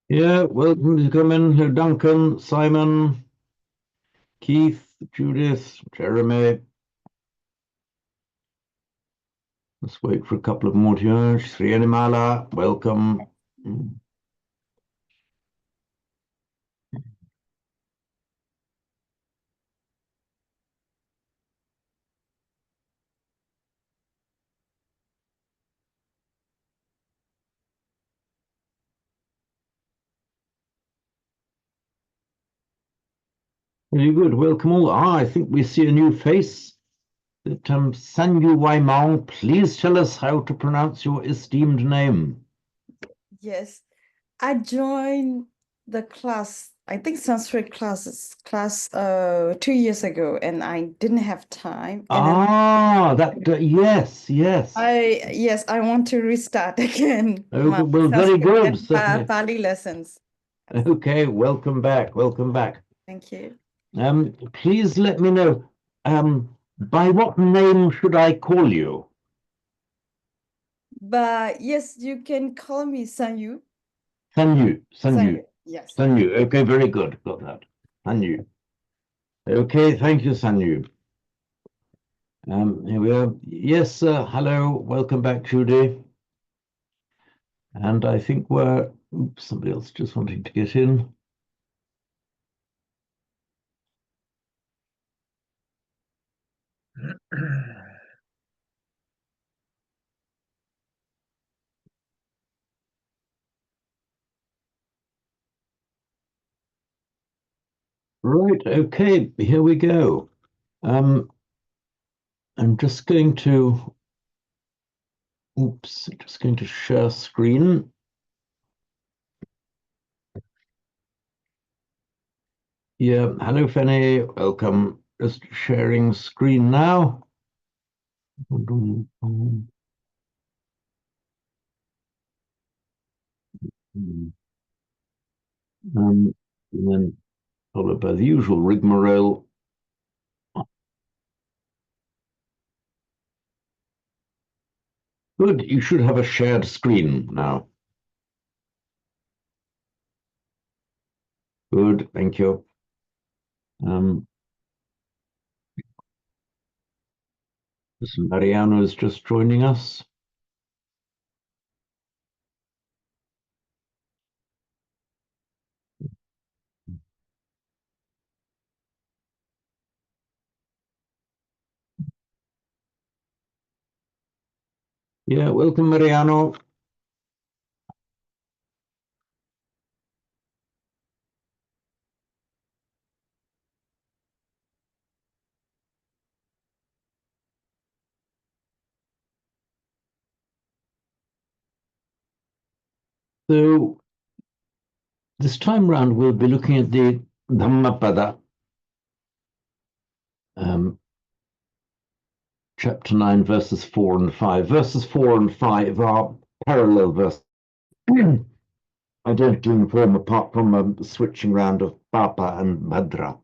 Yeah, welcome to come in here, Duncan, Simon, Keith, Judith, Jeremy. Let's wait for a couple of more here. Sri Animala, welcome. Very good. Welcome all. I think we see a new face. Sanyu Waimong, please tell us how to pronounce your esteemed name. Yes, I joined the class, I think Sanskrit class 2 years ago, and I didn't have time. And then Yes, yes. I want to restart again my Okay, well, very Sanskrit good. and Certainly. Pali lessons. Okay, welcome back. Welcome back. Thank you. Please let me know. By what name should I call you? But yes, you can call me Sanyu. Sanyu, Sanyu, Yes. Sanyu. Okay, very good. Got that. Sanyu. Okay, thank you, Sanyu. Here we are. Yes, hello. Welcome back, Judy. And I think somebody else just wanting to get in. Right, okay, here we go. I'm just going to, just going to share screen. Yeah, hello, Fanny. Welcome. Just sharing screen now. And then followed by the usual rigmarole. Good, you should have a shared screen now. Good, thank you. Mariano is just joining us. Yeah, welcome, Mariano. So this time round, we'll be looking at the Dhammapada, chapter 9, verses 4 and 5. Verses 4 and 5 are parallel verses. Identical in form apart from a switching round of Papa and Bhadra.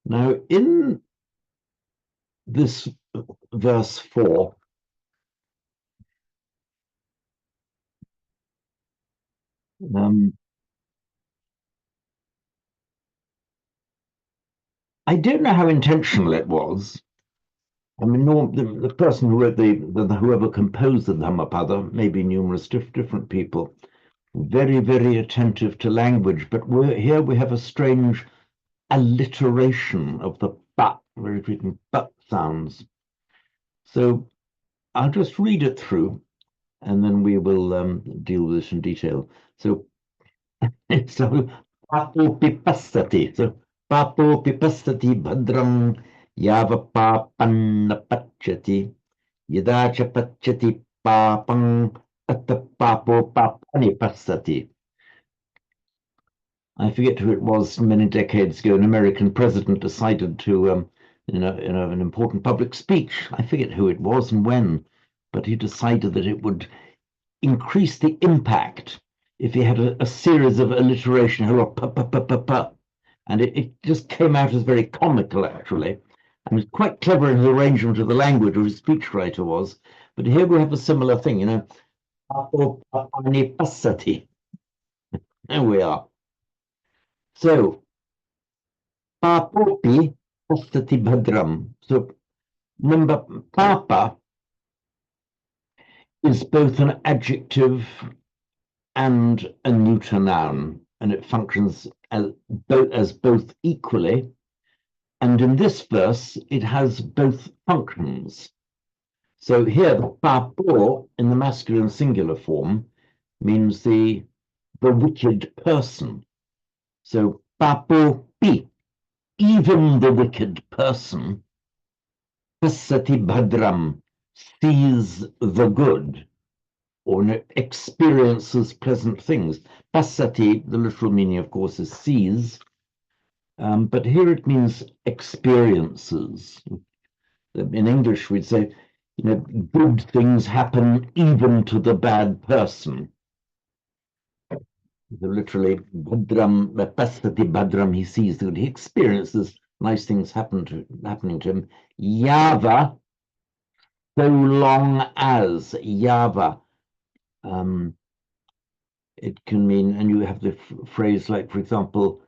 Now, in this verse 4, I don't know how intentional it was. I mean, the person who wrote whoever composed the Dhammapada, maybe numerous different people, very, very attentive to language, but here we have a strange alliteration of the but, very frequent but sounds. So I'll just read it through and then we will deal with this in detail. So, so papo pipastati. So papo pipastati bhadram yava papanna pachyati yada cha pachyati papang atta papo papani pastati. I forget who it was many decades ago. An American president decided to, in an important public speech, I forget who it was and when, but he decided that it would increase the impact if he had a series of alliteration, and it just came out as very comical, actually. And was quite clever in his arrangement of the language, or his speechwriter was. But here we have a similar thing, There we are. So, papopi pastati bhadram. So, number papa is both an adjective and a neuter noun, and it functions as both equally. And in this verse, it has both functions. So here, the papo in the masculine singular form means the wicked person. So papo pi, even the wicked person, pasati bhadram, sees the good or experiences pleasant things. Pasati, the literal meaning, of course, is sees, but here it means experiences. In English, we'd say, good things happen even to the bad person. Literally, Bhadram, Pasati Bhadram, he sees the good. He experiences nice things happening to him. Yava, so long as. Yava. It can mean, and you have the phrase like, for example,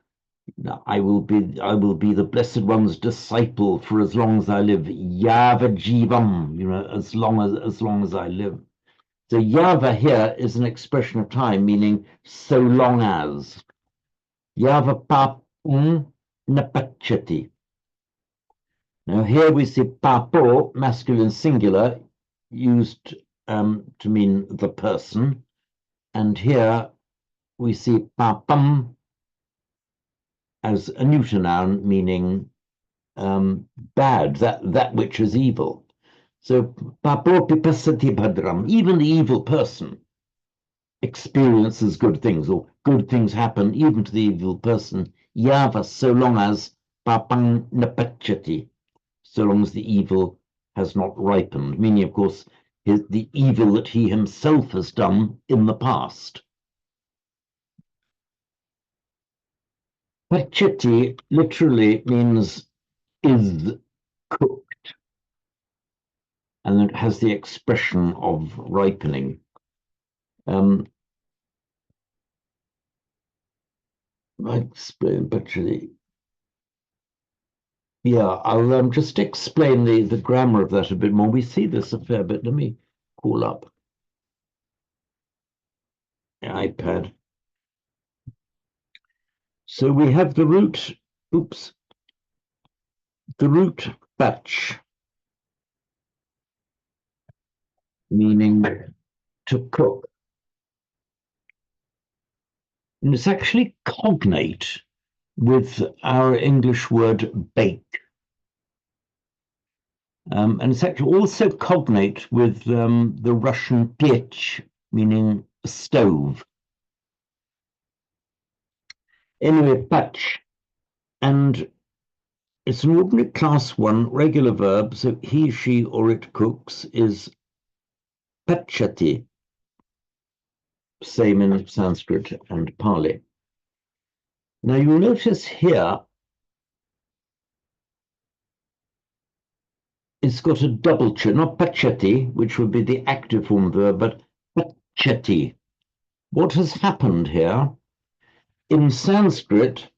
I will be the Blessed One's disciple for as long as I live. Yava jivam, as long as I live. So yava here is an expression of time, meaning so long as. Yava papum napachati. Now here we see papo, masculine singular, used to mean the person, and here we see papam as a neuter noun, meaning bad, that which is evil. So papo pipasati bhadram, even the evil person experiences good things, or good things happen even to the evil person. Yava, so long as papang napachati, so long as the evil has not ripened, meaning, of course, the evil that he himself has done in the past. Pachati literally means is cooked, and it has the expression of ripening. I explain pachati. Yeah, I'll just explain the grammar of that a bit more. We see this a fair bit. Let me call up the iPad. So we have the root, the root batch, meaning to cook. And it's actually cognate with our English word bake. And it's actually also cognate with the Russian pech, meaning stove. Anyway, patch. And it's an ordinary class 1 regular verb, so he, she, or it cooks is pachati, same in Sanskrit and Pali. Now you'll notice here it's got a double ch, not pachati, which would be the active form verb, but pachati. What has happened here? In Sanskrit,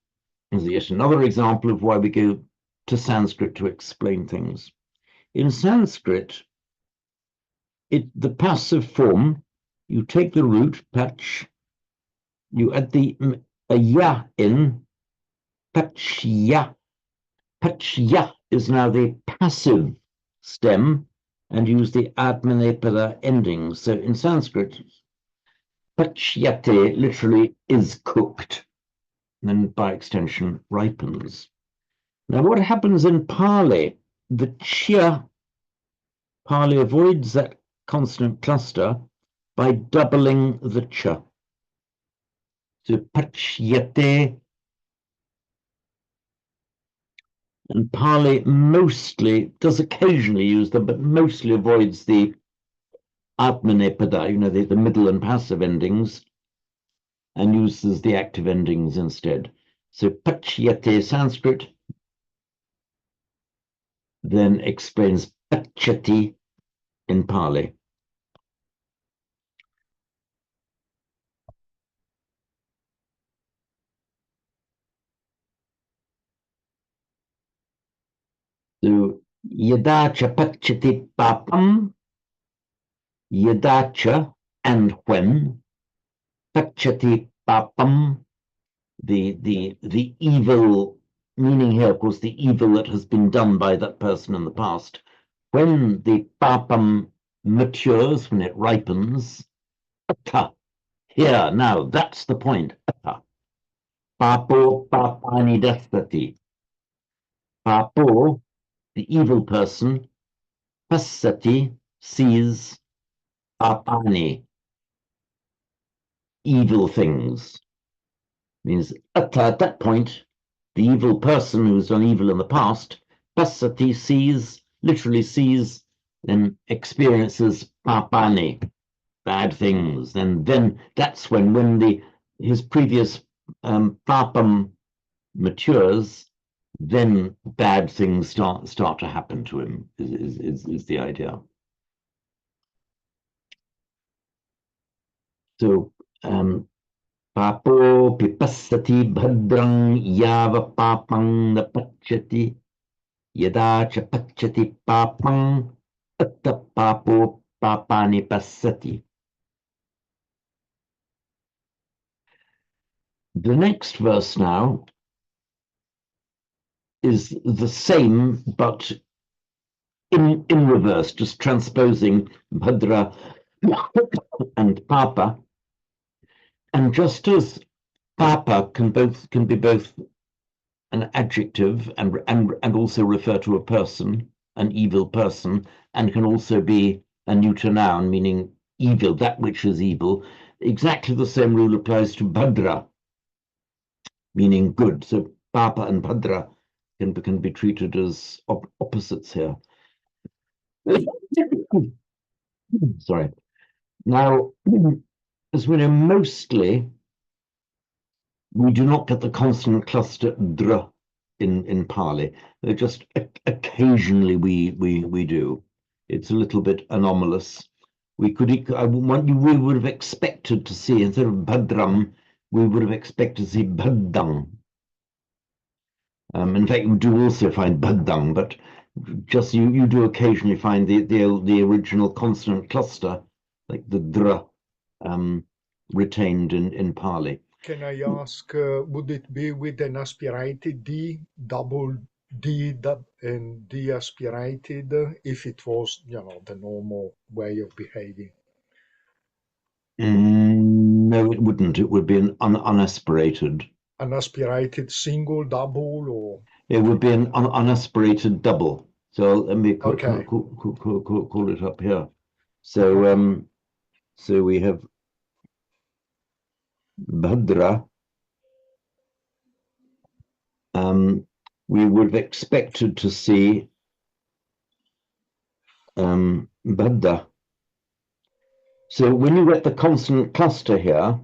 is yet another example of why we go to Sanskrit to explain things. In Sanskrit, the passive form, you take the root, pach, you add a ya in, pachya. Pachya is now the passive stem, and use the atmanepada ending. So in Sanskrit, pachyate literally is cooked, and by extension ripens. Now what happens in Pali? The chia, Pali avoids that consonant cluster by doubling the cha. So pachyate, and Pali mostly does occasionally use them, but mostly avoids the atmanepada, the middle and passive endings, and uses the active endings instead. So pachyate Sanskrit then explains pachati in Pali. So yadacha pachati papam, yadacha and when, pachati papam, the evil, meaning here, of course, the evil that has been done by that person in the past. When the papam matures, when it ripens, atta, here, now, that's the point, atta. Papo papani dasati. Papo, the evil person, passati, sees, papani, evil things. Means at that point, the evil person who's done evil in the past, passati, sees, literally sees, and experiences papani, bad things. And then that's when his previous papam matures, then bad things start to happen to him, is the idea. So papo pipassati bhadrang yava papang na pachyati yada cha pachyati papang atta papo papani passati. The next verse now is the same, but in reverse, just transposing bhadra and papa. And just as papa can be both an adjective and also refer to a person, an evil person, and can also be a neuter noun, meaning evil, that which is evil. Exactly the same rule applies to bhadra, meaning good. So papa and bhadra can be treated as opposites here. Sorry. Now, as we know, mostly we do not get the consonant cluster dr in Pali. Just occasionally we do. It's a little bit anomalous. We would have expected to see, instead of bhadram, we would have expected to see bhaddang. In fact, you do also find bhaddang, but just you do occasionally find the original consonant cluster, like the dr, retained in Pali. Can I ask, would it be with an aspirated D, double D, and D aspirated, if it was, the normal way of behaving? No, it wouldn't. It would be an unaspirated. Unaspirated single, double, or? It would be an unaspirated double. So let me call it up here. So so we have Bhadra. We would have expected to see Bhadda. So when you get the consonant cluster here,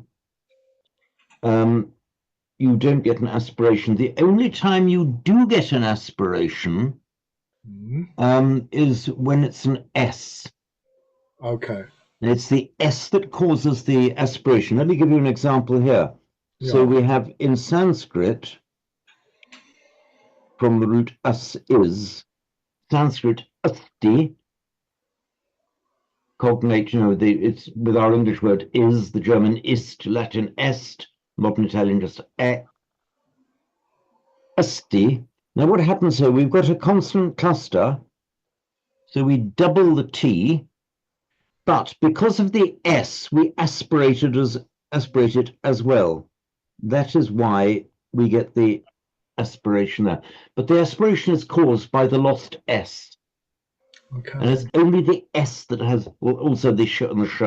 you don't get an aspiration. The only time you do get an aspiration is when it's an S. Okay. It's the S that causes the aspiration. Let me give you an example here. So we have in Sanskrit, from the root as is, Sanskrit asti, cognate, it's with our English word is, the German ist, Latin est, modern Italian just asti. Now what happens here? We've got a consonant cluster, so we double the T, but because of the S, we aspirate it as well. That is why we get the aspiration there. But the aspiration is caused by the lost S. Okay. And it's only the S that has, also the sh and the sh,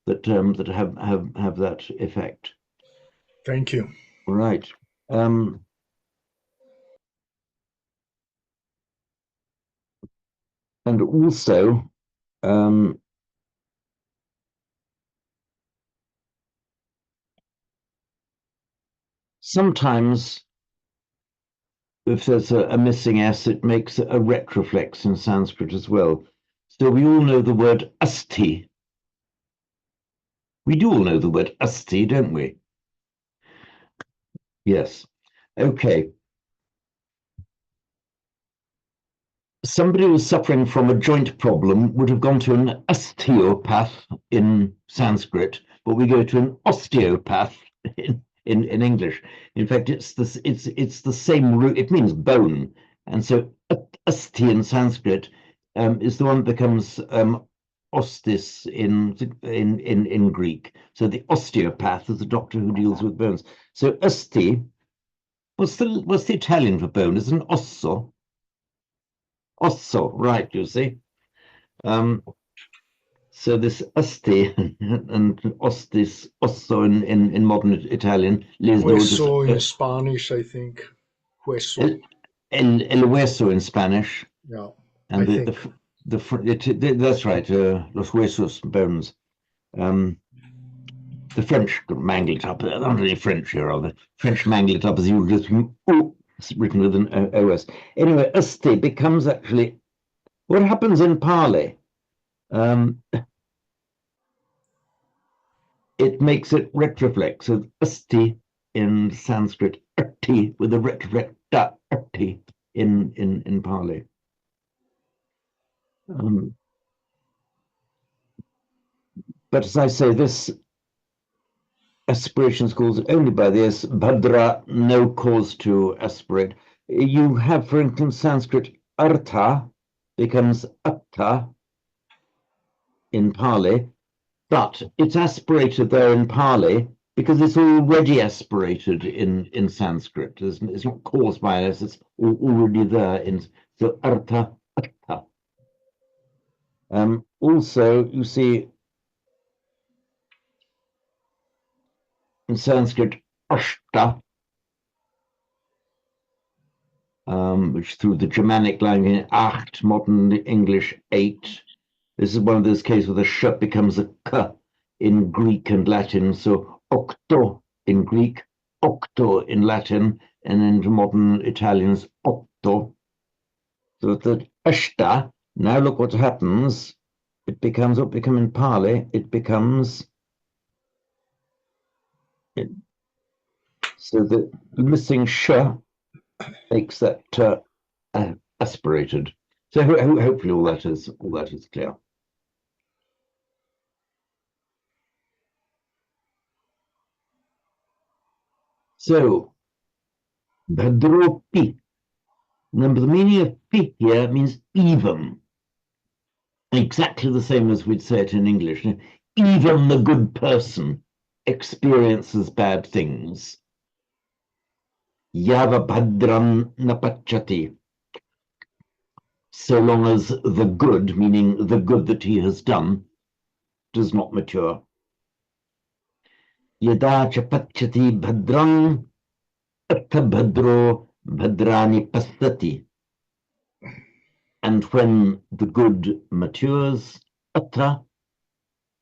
that have that effect. Thank you. Right. And also, sometimes if there's a missing S, it makes a retroflex in Sanskrit as well. So we all know the word asti. We do all know the word asti, don't we? Yes. Okay. somebody who's suffering from a joint problem would have gone to an osteopath in Sanskrit, but we go to an osteopath in English. In fact, it's the same root. It means bone, and so asti in Sanskrit is the one that becomes ostis in Greek. So the osteopath is the doctor who deals with bones. So asti, what's the Italian for bone? Is an osso. Osso, right, you see. So this asti and ostis, osso in modern Italian, Hueso in Spanish, I think. Hueso. el hueso in Spanish, Yeah, and I think. that's right, los huesos, bones. The French mangle it up. I don't really French here, are they? French mangle it up as you just it's written with an OS. Anyway, asti becomes actually what happens in Pali. It makes it retroflex. So asti in Sanskrit, arti with a retroflex da arti in Pali. But as I say, this aspiration is caused only by this bhadra, no cause to aspirate. You have, for instance, Sanskrit artha becomes atta in Pali, but it's aspirated there in Pali because it's already aspirated in Sanskrit. It's not caused by this, it's already there. So artha, atta. Also, you see in Sanskrit, ashta, which through the Germanic language, acht, modern English, eight. This is one of those cases where the sh becomes a k in Greek and Latin. So octo in Greek, octo in Latin, and into modern Italians, otto. So the ashta, now look what happens. It becomes what becomes in Pali, it becomes. So the missing sh makes that aspirated. So hopefully all that is clear. So bhadropi. Remember, the meaning of pi here means even, exactly the same as we'd say it in English. Even the good person experiences bad things. Yava bhadram napachati. So long as the good, meaning the good that he has done, does not mature. Yada chapachati bhadram atta bhadro bhadrani pasati. And when the good matures, atta,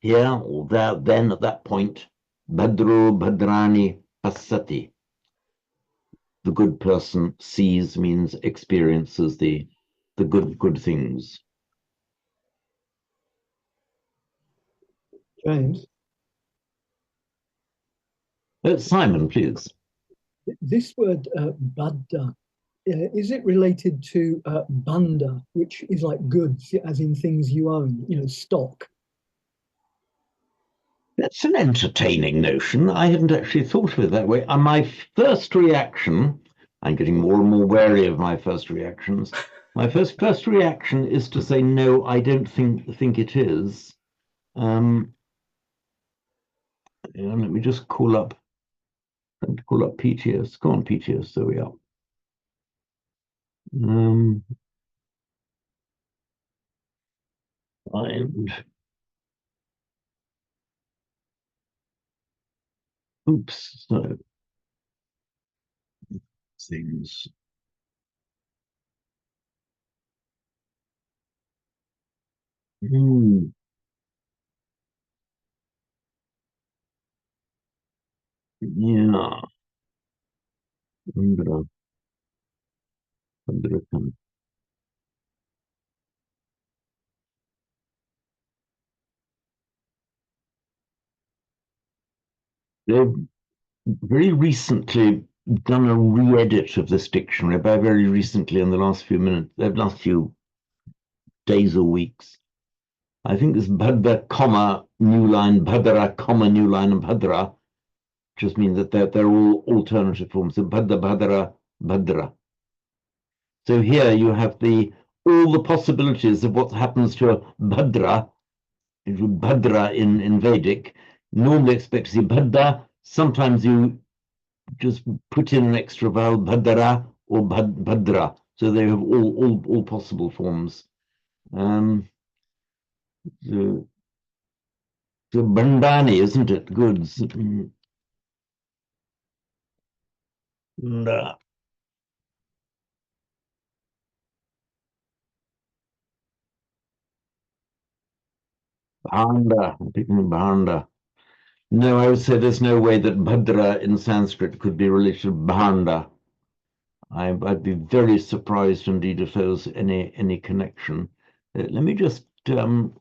here or there, then at that point, bhadro bhadrani pasati. The good person sees means experiences the good things. James, Simon, please. this word badda, is it related to banda, which is like goods, as in things you own, stock? That's an entertaining notion. I hadn't actually thought of it that way. And my first reaction, I'm getting more and more wary of my first reactions. My first reaction is to say, no, I don't think it is. Let me just call up PTS. Go on, PTS. There we are. And oops, so things. Yeah. They've very recently done a re-edit of this dictionary. By very recently, in the last few minutes, the last few days or weeks. I think this bhadra, comma, new line, bhadra, comma, new line, and bhadra just mean that they're all alternative forms of bhadra, bhadra, bhadra. So here you have all the possibilities of what happens to a bhadra, bhadra in Vedic. Normally expect to see bhadra. Sometimes you just put in an extra vowel, bhadra or bhadra. So they have all possible forms. So Bandani, isn't it? Goods. Bhanda. I'm picking Bhanda. No, I would say there's no way that Bhadra in Sanskrit could be related to Bhanda. I'd be very surprised indeed if there was any connection. Let me just Bhanda.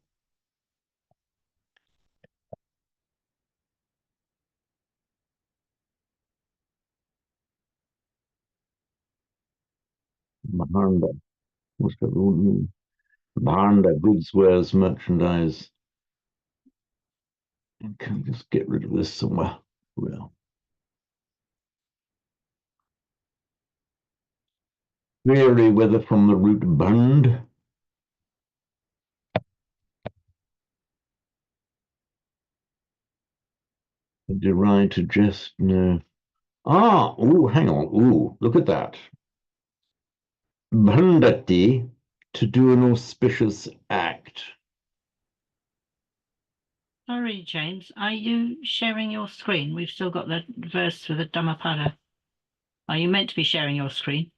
What's that all mean? Bhanda, goods, wares, merchandise. Can just get rid of this somewhere. Well, vary whether from the root bund. Derived to just no. Oh, hang on. Oh, look at that. Bhandati, to do an auspicious act. Sorry, James, are you sharing your screen? We've still got the verse for the Dhammapada. Are you meant to be sharing your screen?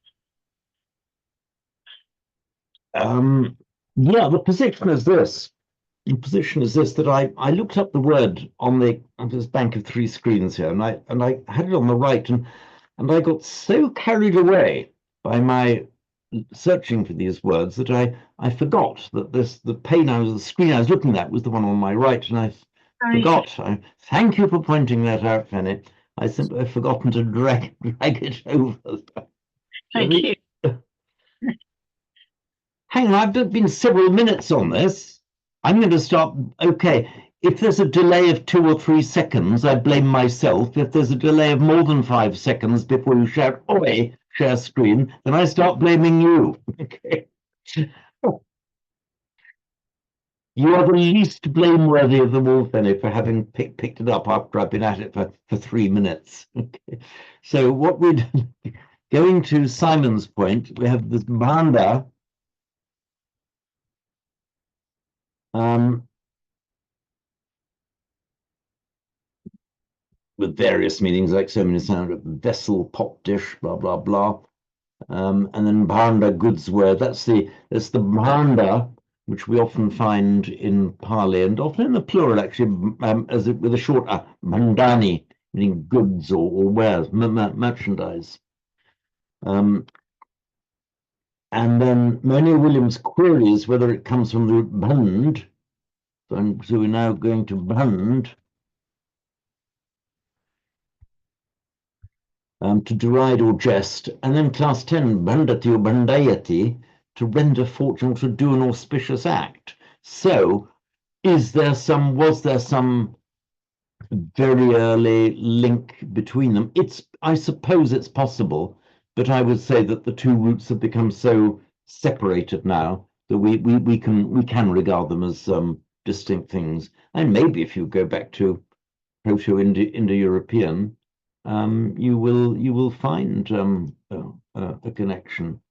Yeah, the position is this. The position is this, that I looked up the word on this bank of three screens here, and I had it on the right, and I got so carried away by my searching for these words that I forgot that the screen I was looking at was the one on my right, and I forgot. Thank you for pointing that out, Fanny. I simply have forgotten to drag it over. Thank you. Hang on, I've been several minutes on this. I'm going to start. Okay, if there's a delay of 2 or 3 seconds, I blame myself. If there's a delay of more than 5 seconds before you shout, "Oi, share screen," then I start blaming you. Okay. You are the least blameworthy of them all, Fanny, for having picked it up after I've been at it for 3 minutes. Okay. So what we're going to Simon's point, we have this bhanda. With various meanings, like so many sound, vessel, pot, dish, blah blah blah, and then bhanda, goods ware. That's the bhanda which we often find in Pali, and often in the plural actually, with a short bhandani, meaning goods or wares, merchandise. And then Moni Williams queries whether it comes from the root bhand. So we're now going to bhand. To deride or jest, and then class 10, bandati or bandayati, to render fortune or to do an auspicious act. So, was there some very early link between them? I suppose it's possible, but I would say that the two roots have become so separated now that we can regard them as distinct things. And maybe if you go back to Proto-Indo-European, you will find a connection.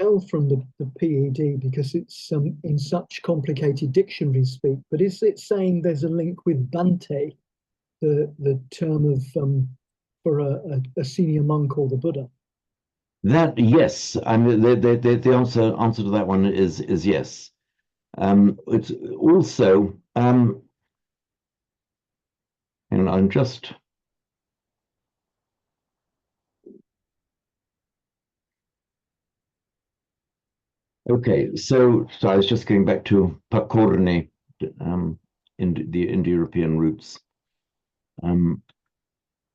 Tell from the PED because it's in such complicated dictionary speak, but is it saying there's a link with Bhante, the term of for a senior monk or the Buddha? That, yes, I mean the answer to that one is yes. It's also and I'm just Okay, so I was just going back to Pakorni, in the Indo-European roots.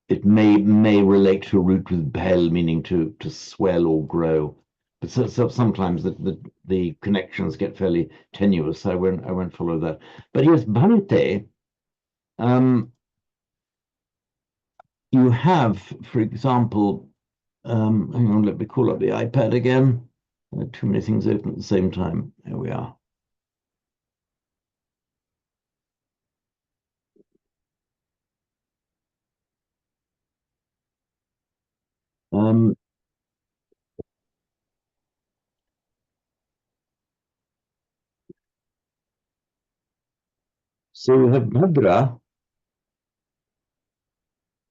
It may relate to a root with bel, meaning to swell or grow, but so sometimes the connections get fairly tenuous. I won't follow that. But yes, Bhante. You have, for example, hang on, let me call up the iPad again. Too many things open at the same time. Here we are. So we have Bhadra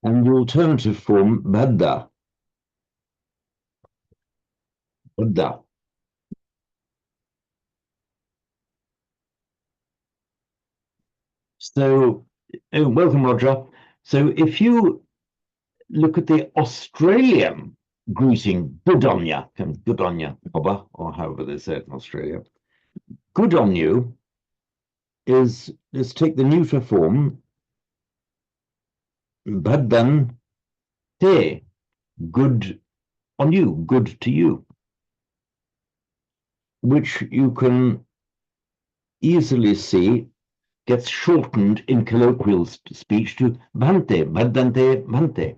and the alternative form Bhadda. Bhadda. So, oh, welcome, Roger. So if you look at the Australian greeting, good on ya, good on ya, Bobber, or however they say it in Australia, good on you is, let's take the neuter form, Bhaddan te, good on you, good to you, which you can easily see gets shortened in colloquial speech to Bhante, Bhaddante, Bhante.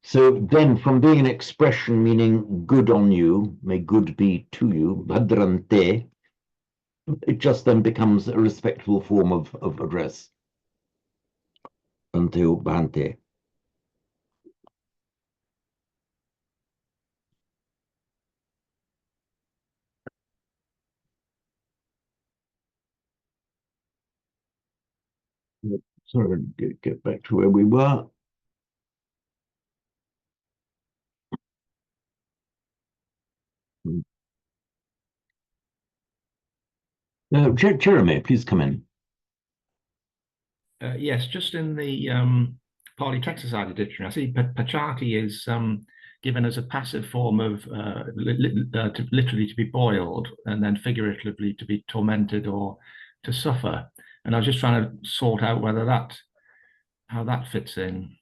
So then from being an expression meaning good on you, may good be to you, Bhadrante, it just then becomes a respectful form of address. Bhante or Bhante. Sorry, get back to where we were. Jeremy, please come in. Yes, just in the Pali Society dictionary, I see pachati is given as a passive form of literally to be boiled, and then figuratively to be tormented or to suffer. And I was just trying to sort out how that fits in.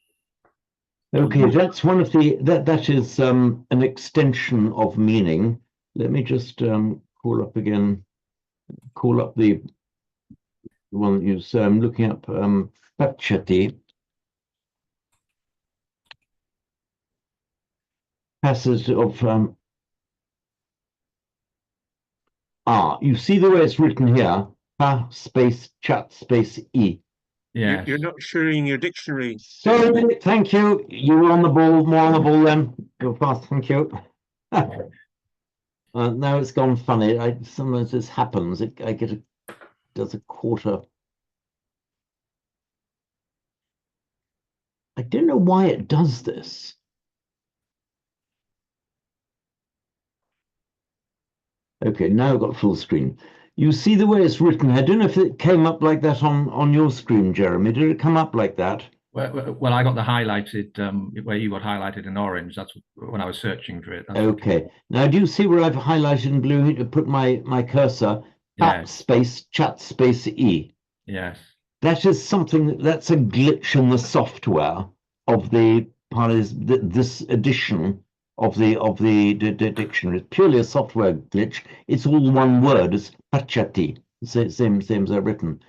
Okay, that's one of the that is an extension of meaning. Let me just call up again. Call up the one that you're looking up Pachati. Passage of you see the way it's written here, pa space chat space e. Yes. You're not sharing your dictionary. Sorry, thank you. You were on the ball, more on the ball then. Go fast, thank you. Now it's gone funny. Sometimes this happens. I get does a quarter. I don't know why it does this. Okay, now I've got full screen. You see the way it's written. I don't know if it came up like that on your screen, Jeremy. Did it come up like that? Well, I got the highlighted where you got highlighted in orange. That's when I was searching for it. Okay. Now, do you see where I've highlighted in blue to put my cursor? Yes. Space chat space e. Yes. That is something that's a glitch in the software of the this edition of the dictionary. It's purely a software glitch. It's all one word. It's pachati. Same as they're written.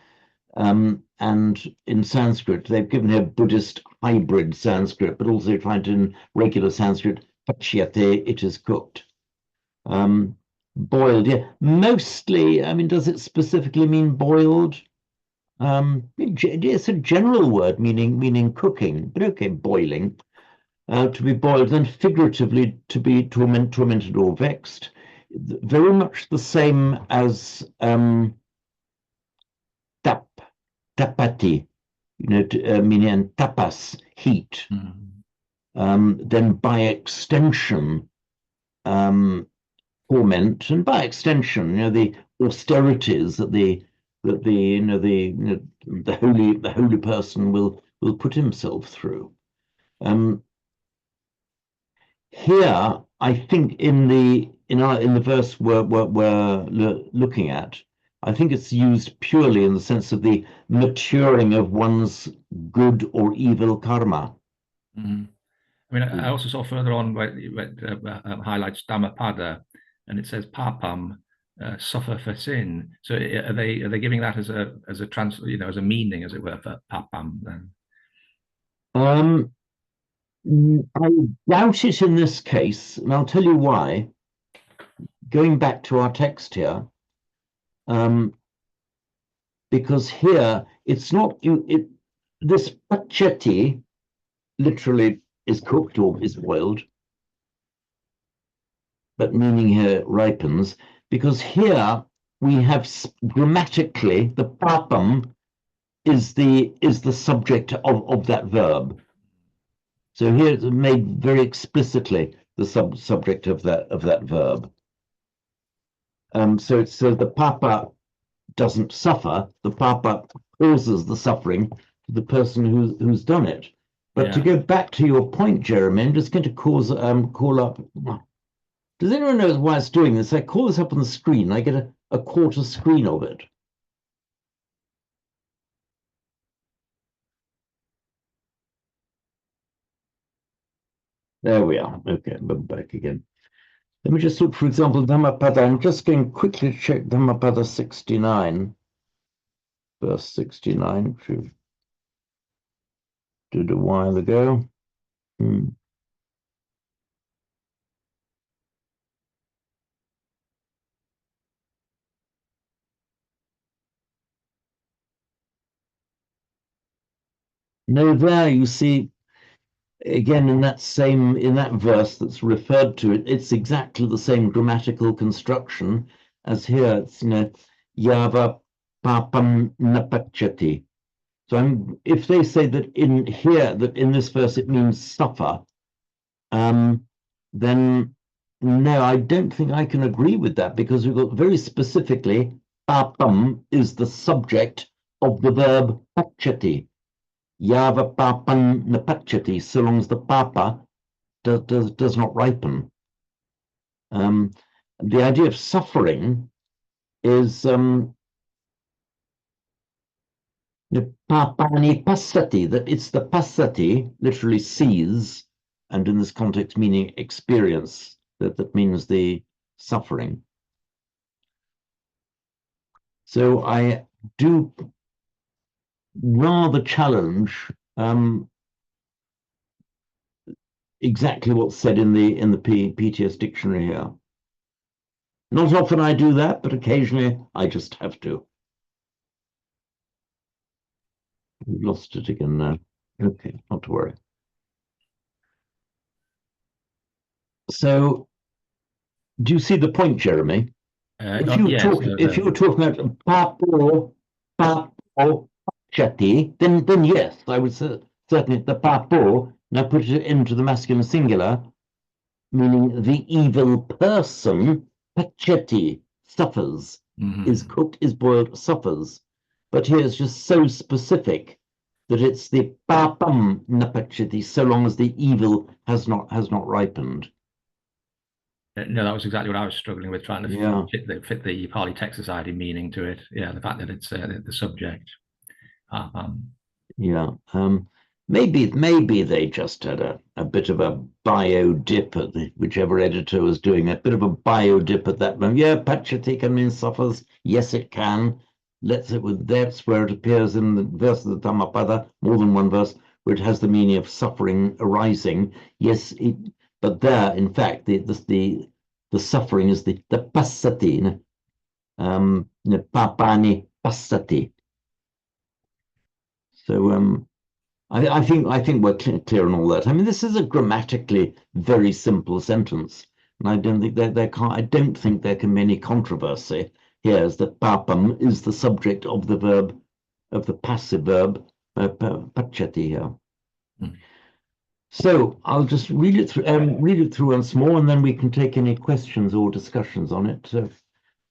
And in Sanskrit, they've given here Buddhist hybrid Sanskrit, but also find in regular Sanskrit, pachyate, it is cooked. Boiled, yeah. Mostly, I mean, does it specifically mean boiled? It's a general word meaning cooking, but okay, boiling. To be boiled, then figuratively to be tormented or vexed. Very much the same as tapati, meaning tapas, heat. Then by extension, torment, and by extension, the austerities that the holy person will put himself through. Here, I think in the in the verse we're looking at, I think it's used purely in the sense of the maturing of one's good or evil karma. Mhm. I mean, I also saw further on where it highlights Dhammapada, and it says papam, suffer for sin. So are they giving that as a as a meaning, as it were, for papam then? I doubt it in this case, and I'll tell you why. Going back to our text here, because here it's not this pacheti literally is cooked or is boiled, but meaning here ripens, because here we have grammatically the papam is the subject of that verb. So here it's made very explicitly the subject of that verb. So the papa doesn't suffer, the papa causes the suffering to the person who's done it. But to go back to your point, Jeremy, I'm just going to call up. Does anyone know why it's doing this? I call this up on the screen. I get a quarter screen of it. There we are. Okay, I'm back again. Let me just look, for example, Dhammapada. I'm just going quickly to check Dhammapada 69, verse 69, which we did a while ago. No, there you see, again, in that verse that's referred to, it's exactly the same grammatical construction as here. It's, yava papam napachati. So if they say that in here, that in this verse it means suffer, then no, I don't think I can agree with that, because we've got very specifically, papam is the subject of the verb pachati. Yava papan napachati, so long as the papa does not ripen. The idea of suffering is papani passati, that it's the passati, literally sees, and in this context meaning experience, that means the suffering. So I do rather challenge exactly what's said in the PTS dictionary here. Not often I do that, but occasionally I just have to. We've lost it again now. Okay, not to worry. So, do you see the point, Jeremy? If you were talking about papo chati, then yes, I would certainly the papo. Now put it into the masculine singular, meaning the evil person, pacheti, suffers, is cooked, is boiled, suffers. But here it's just so specific that it's the papam napacheti, so long as the evil has not ripened. No, that was exactly what I was struggling with, trying to fit the Pali Text Society meaning to it. Yeah, the fact that it's the subject. Maybe they just had a bit of a bio dip at whichever editor was doing a bit of a bio dip at that moment. Yeah, pachati can mean suffers. Yes, it can. That's where it appears in the verse of the Dhammapada, more than one verse, where it has the meaning of suffering arising. Yes, but there, in fact, the suffering is the passati, papani passati. So I think we're clear on all that. I mean, this is a grammatically very simple sentence, and I don't think I don't think there can be any controversy here, as that papam is the subject of the verb, of the passive verb pachati here. So I'll just read it through once more, and then we can take any questions or discussions on it. So,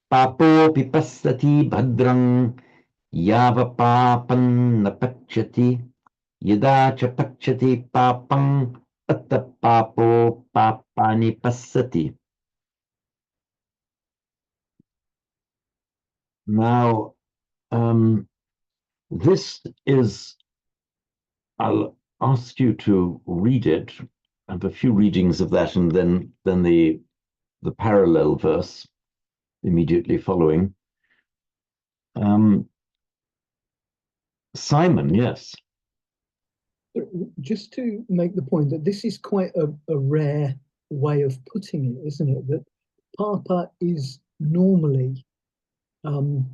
papo pipassati bhadrang yava papam napachati yada cha pachati papam atta papo papani passati. Now, this is, I'll ask you to read it. I have a few readings of that, and then the parallel verse immediately following. Simon, yes. Just to make the point that this is quite a rare way of putting it, isn't it? That papa is normally kind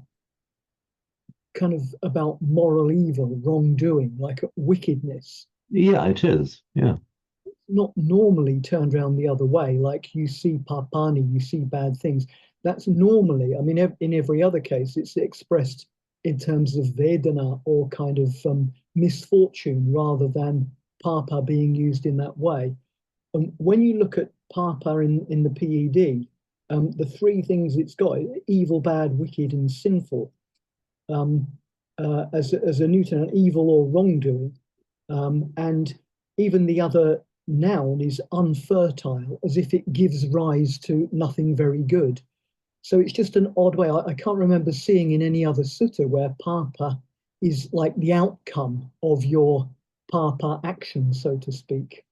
of about moral evil, wrongdoing, like wickedness. Yeah, it is. Yeah. Not normally turned around the other way, like you see papani, you see bad things. That's normally, I mean, in every other case, it's expressed in terms of Vedana or kind of misfortune rather than papa being used in that way. And when you look at papa in the PED, the three things it's got: evil, bad, wicked, and sinful. As a Newton, evil or wrongdoing, and even the other noun is unfertile, as if it gives rise to nothing very good. So it's just an odd way. I can't remember seeing in any other sutta where papa is like the outcome of your papa action, so to speak.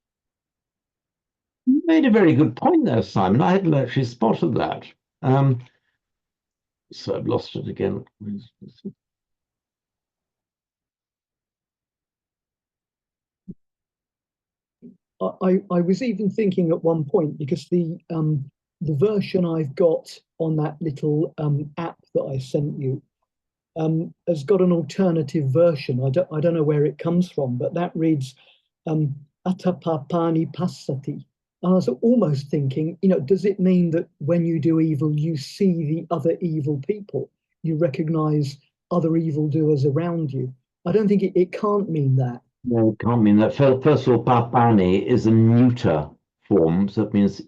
You made a very good point there, Simon. I hadn't actually spotted that. So I've lost it again. I was even thinking at one point, because the version I've got on that little app that I sent you has got an alternative version. I don't know where it comes from, but that reads Atapapani Passati. And I was almost thinking, does it mean that when you do evil, you see the other evil people? You recognize other evildoers around you? I don't think it can't mean that. No, it can't mean that. First of all, papani is a neuter form, so it means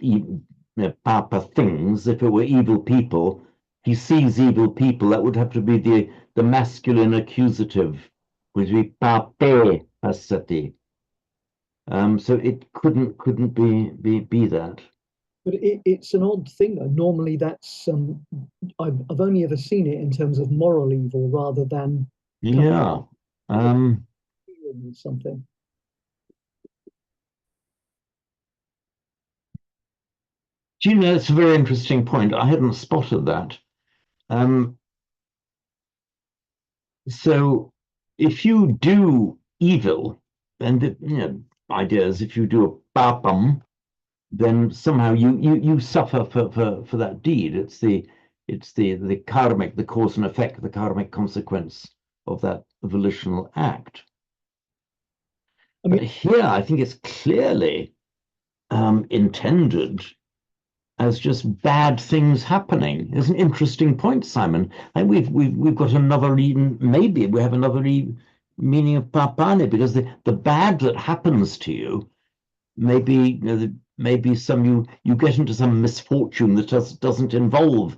papa things. If it were evil people, he sees evil people. That would have to be the masculine accusative, which would be pape passati. So it couldn't be that. But it's an odd thing, though. Normally, that's I've only ever seen it in terms of moral evil rather than Yeah. Something. Do you know, it's a very interesting point. I hadn't spotted that. So if you do evil, and the idea is if you do a papam, then somehow you suffer for that deed. It's the karmic, the cause and effect, the karmic consequence of that volitional act. I mean, But here, I think it's clearly intended as just bad things happening. It's an interesting point, Simon. And we've got another maybe we have another meaning of papani, because the bad that happens to you maybe maybe you get into some misfortune that doesn't involve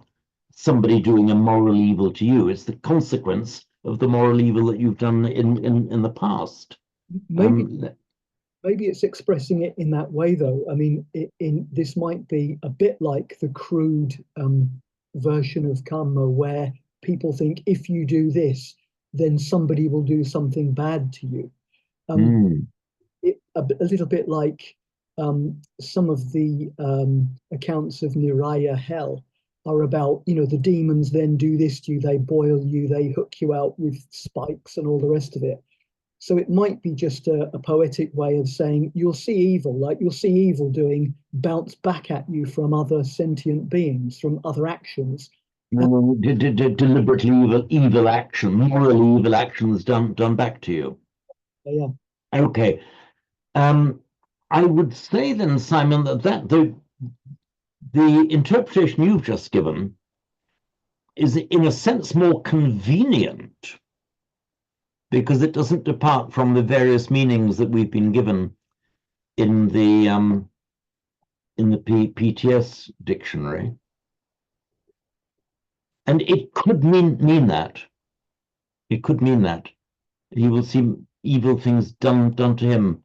somebody doing a moral evil to you. It's the consequence of the moral evil that you've done in the past. Maybe it's expressing it in that way, though. I mean, this might be a bit like the crude version of karma, where people think if you do this, then somebody will do something bad to you. A little bit like some of the accounts of Niraya hell are about, the demons then do this to you, they boil you, they hook you out with spikes and all the rest of it. So it might be just a poetic way of saying you'll see evil, like you'll see evil doing bounce back at you from other sentient beings, from other actions. Deliberately evil action, morally evil actions done back to you. Yeah. Okay. I would say then, Simon, that the interpretation you've just given is in a sense more convenient, because it doesn't depart from the various meanings that we've been given in the PTS dictionary. And it could mean that. It could mean that. He will see evil things done to him.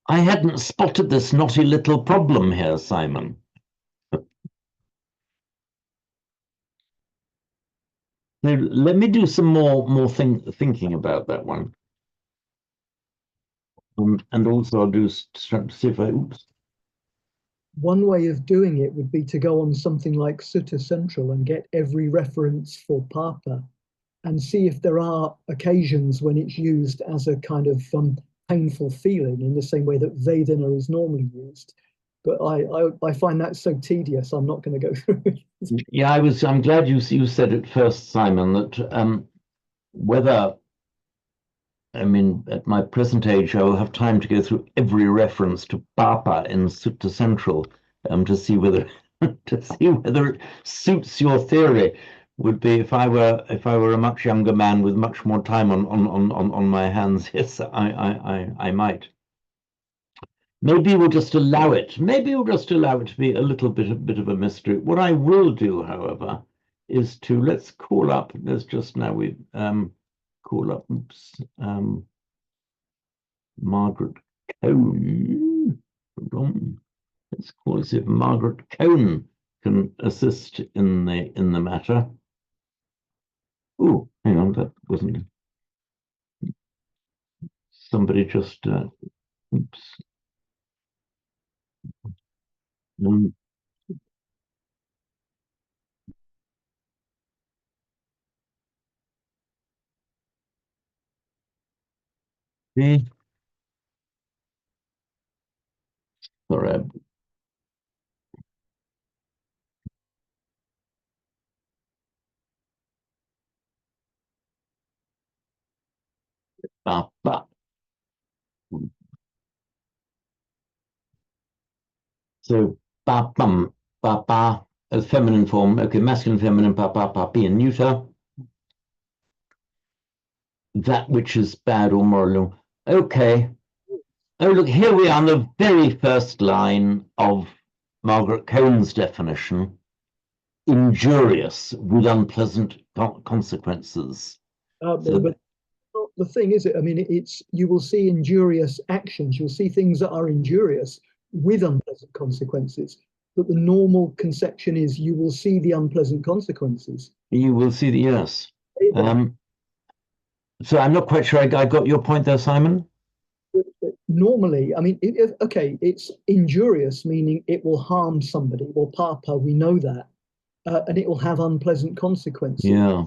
I hadn't spotted this naughty little problem here, Simon. So let me do some more thinking about that one. And also I'll do see if I, oops. One way of doing it would be to go on something like Sutta Central and get every reference for papa and see if there are occasions when it's used as a kind of painful feeling in the same way that Vedana is normally used. But I find that so tedious, I'm not going to go through it. Yeah, I'm glad you said it first, Simon, that whether, I mean, at my present age, I will have time to go through every reference to Papa in Sutta Central to see whether it suits your theory. Would be if I were a much younger man with much more time on my hands. Yes, I might. Maybe we'll just allow it. Maybe we'll just allow it to be a little bit of a mystery. What I will do, however, is to let's call up. Let's just now we call up. Oops, Margaret Cohn. Let's call see if Margaret Cohn can assist in the matter. Oh, hang on, that wasn't somebody just. Oops. See, sorry. Papa. So papam, papa as feminine form. Okay, masculine, feminine, papa, papi, and neuter. That which is bad or moral. Okay. Oh, look, here we are on the very first line of Margaret Cohn's definition. Injurious with unpleasant consequences. But the thing is, I mean, it's you will see injurious actions. You'll see things that are injurious with unpleasant consequences. But the normal conception is you will see the unpleasant consequences. You will see the yes. So I'm not quite sure I got your point there, Simon. Normally, I mean, okay, it's injurious, meaning it will harm somebody. Well, papa, we know that, and it will have unpleasant consequences. Yeah.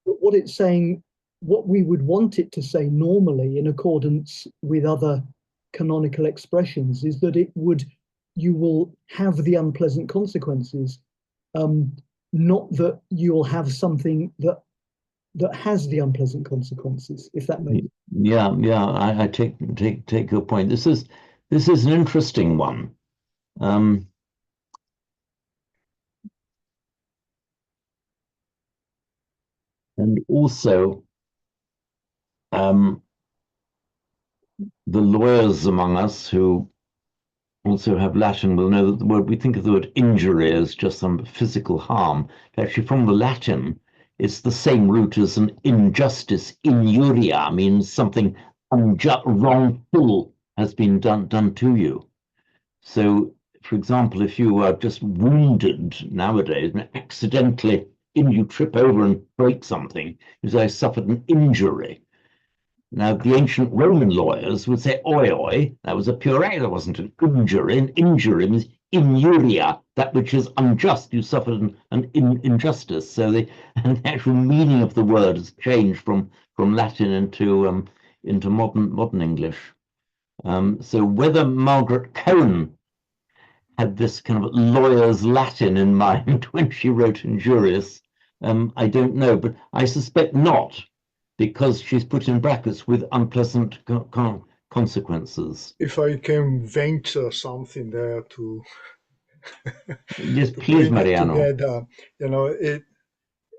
But what it's saying, what we would want it to say normally, in accordance with other canonical expressions, is that you will have the unpleasant consequences, not that you'll have something that has the unpleasant consequences, if that makes sense. Yeah, I take your point. This is an interesting one. And also the lawyers among us who also have Latin will know that the word we think of the word injury as just some physical harm. Actually, from the Latin, it's the same root as an injustice. Injuria means something wrongful has been done to you. So, for example, if you are just wounded nowadays and accidentally you trip over and break something, you say, I suffered an injury. Now, the ancient Roman lawyers would say, oi, oi, that was a pure act, that wasn't an injury. An injury means injuria, that which is unjust. You suffered an injustice. So the actual meaning of the word has changed from Latin into modern English. So whether Margaret Cohn had this kind of lawyer's Latin in mind when she wrote Injurious, I don't know, but I suspect not, because she's put in brackets with unpleasant consequences. If I can venture something there to Yes, to please, bring it Mariano. together,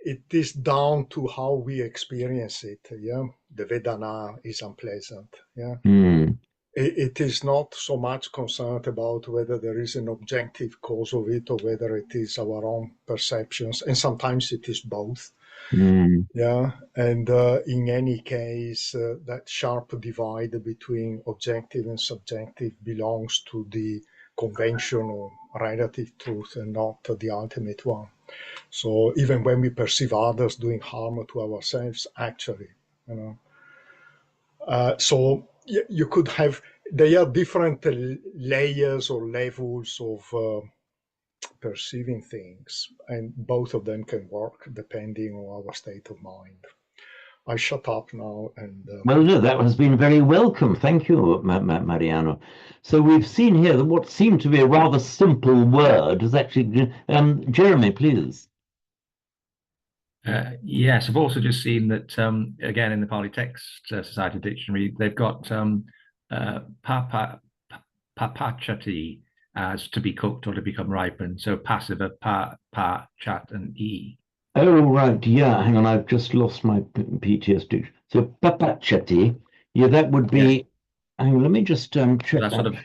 it is down to how we experience it. Yeah, the Vedana is unpleasant. Yeah. it is not so much concerned about whether there is an objective cause of it or whether it is our own perceptions, and sometimes it is both. Yeah, and in any case, that sharp divide between objective and subjective belongs to the conventional relative truth and not the ultimate one. So even when we perceive others doing harm to ourselves, actually, you know, so you could have, they are different layers or levels of perceiving things, and both of them can work depending on our state of mind. I shut up now and Well, no, that has been very welcome. Thank you, Mariano. So we've seen here that what seemed to be a rather simple word is actually, Jeremy, please. Yes, I've also just seen that, again, in the Pali Text Society Dictionary, they've got papachati as to be cooked or to become ripened. So passive of pa, chat, and e. Oh, right. Yeah, hang on. I've just lost my PTSD. So papachati, yeah, that would be, hang on, let me just check That's that. sort of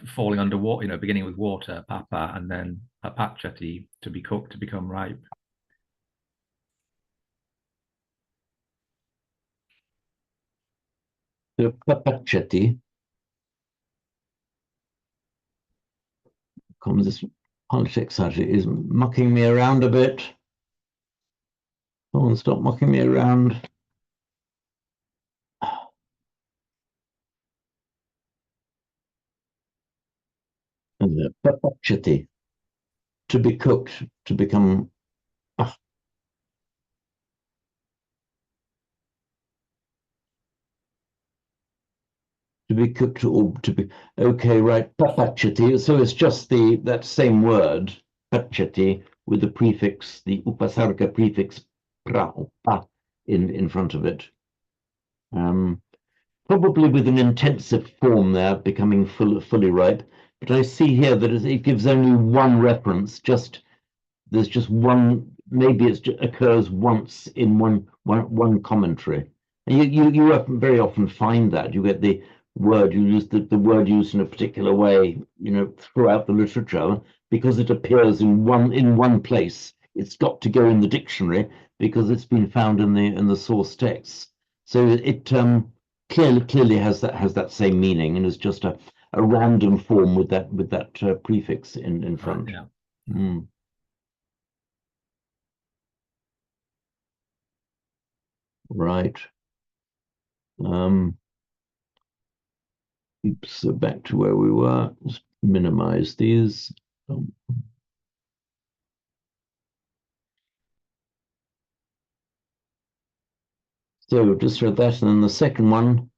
falling under water, you know, beginning with water, papa, and then papachati, to be cooked, to become ripe. So papachati. This politics actually is mucking me around a bit. Come on, stop mucking me around. Papachati, to be cooked, to become. To be cooked or to be okay, right? Papachati. So it's just that same word, pachati, with the prefix, the upasarga prefix pra or pa in front of it. Probably with an intensive form there, becoming fully ripe. But I see here that it gives only one reference. There's just one. Maybe it occurs once in one commentary. And you very often find that you get the word you use the word used in a particular way, you know, throughout the literature because it appears in one place. It's got to go in the dictionary because it's been found in the source text. So it clearly has that same meaning and is just a random form with that prefix in front. Yeah. Right. Oops, so back to where we were. Let's minimize these. So just read that, and then the second one.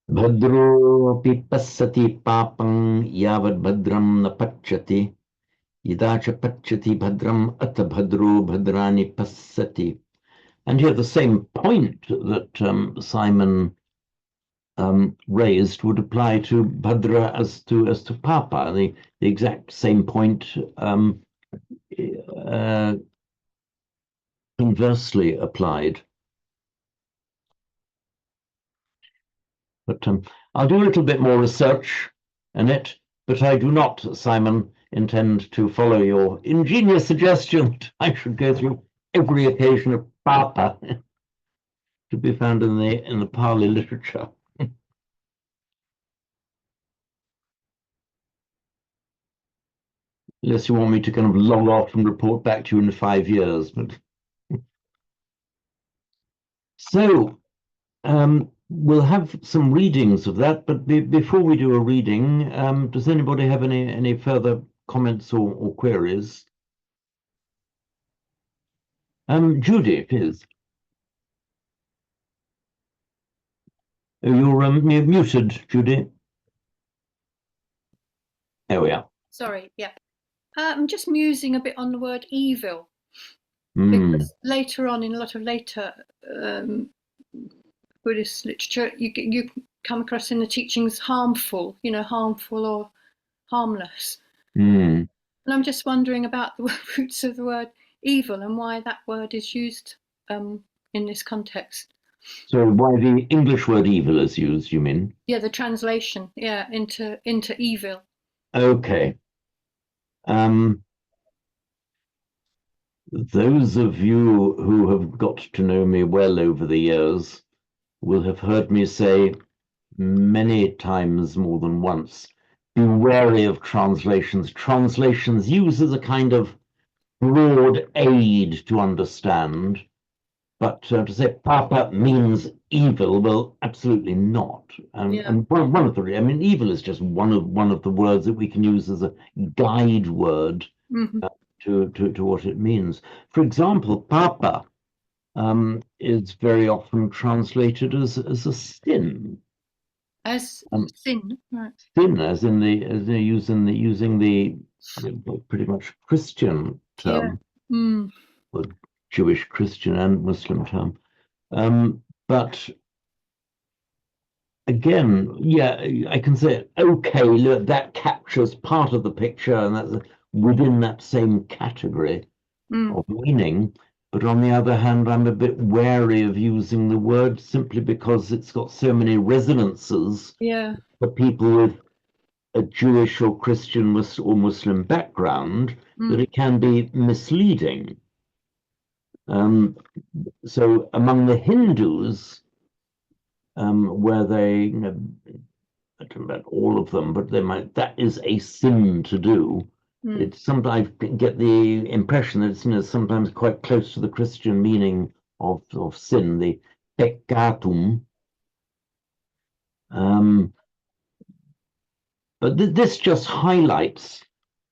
Bhadro passati papam yavad bhadram na pachati. Idacha pachati bhadram ata bhadro bhadrani passati. And here the same point that Simon raised would apply to Bhadra as to Papa. The exact same point conversely applied. But I'll do a little bit more research in it, but I do not, Simon, intend to follow your ingenious suggestion that I should go through every occasion of Papa to be found in the Pali literature. Unless you want me to kind of log off and report back to you in 5 years. But so we'll have some readings of that. But before we do a reading, does anybody have any further comments or queries? Judy, please. You're muted, Judy. There we are. Sorry, yeah. I'm just musing a bit on the word evil, because later on in a lot of later Buddhist literature, you come across in the teachings harmful, you know, harmful or harmless. And I'm just wondering about the roots of the word evil and why that word is used in this context. So why the English word evil is used, you mean? Yeah, the translation, yeah, into evil. Okay. Those of you who have got to know me well over the years will have heard me say many times more than once, be wary of translations. Translations used as a kind of broad aid to understand, but to say Papa means evil, well, absolutely not. Yeah. And one of the, I mean, evil is just one of the words that we can use as a guide word to what it means. For example, Papa is very often translated as a sin. As sin, right? Sin, as in using the pretty much Christian term, or Jewish, Christian, and Muslim term. But again, yeah, I can say, okay, look, that captures part of the picture, and that's within that same category of meaning. But on the other hand, I'm a bit wary of using the word simply because it's got so many resonances for people with a Jewish or Christian or Muslim background that it can be misleading. So among the Hindus, where they, you know, I don't know about all of them, but they might, that is a sin to do. It's sometimes I get the impression that it's, you know, sometimes quite close to the Christian meaning of sin, the peccatum. But this just highlights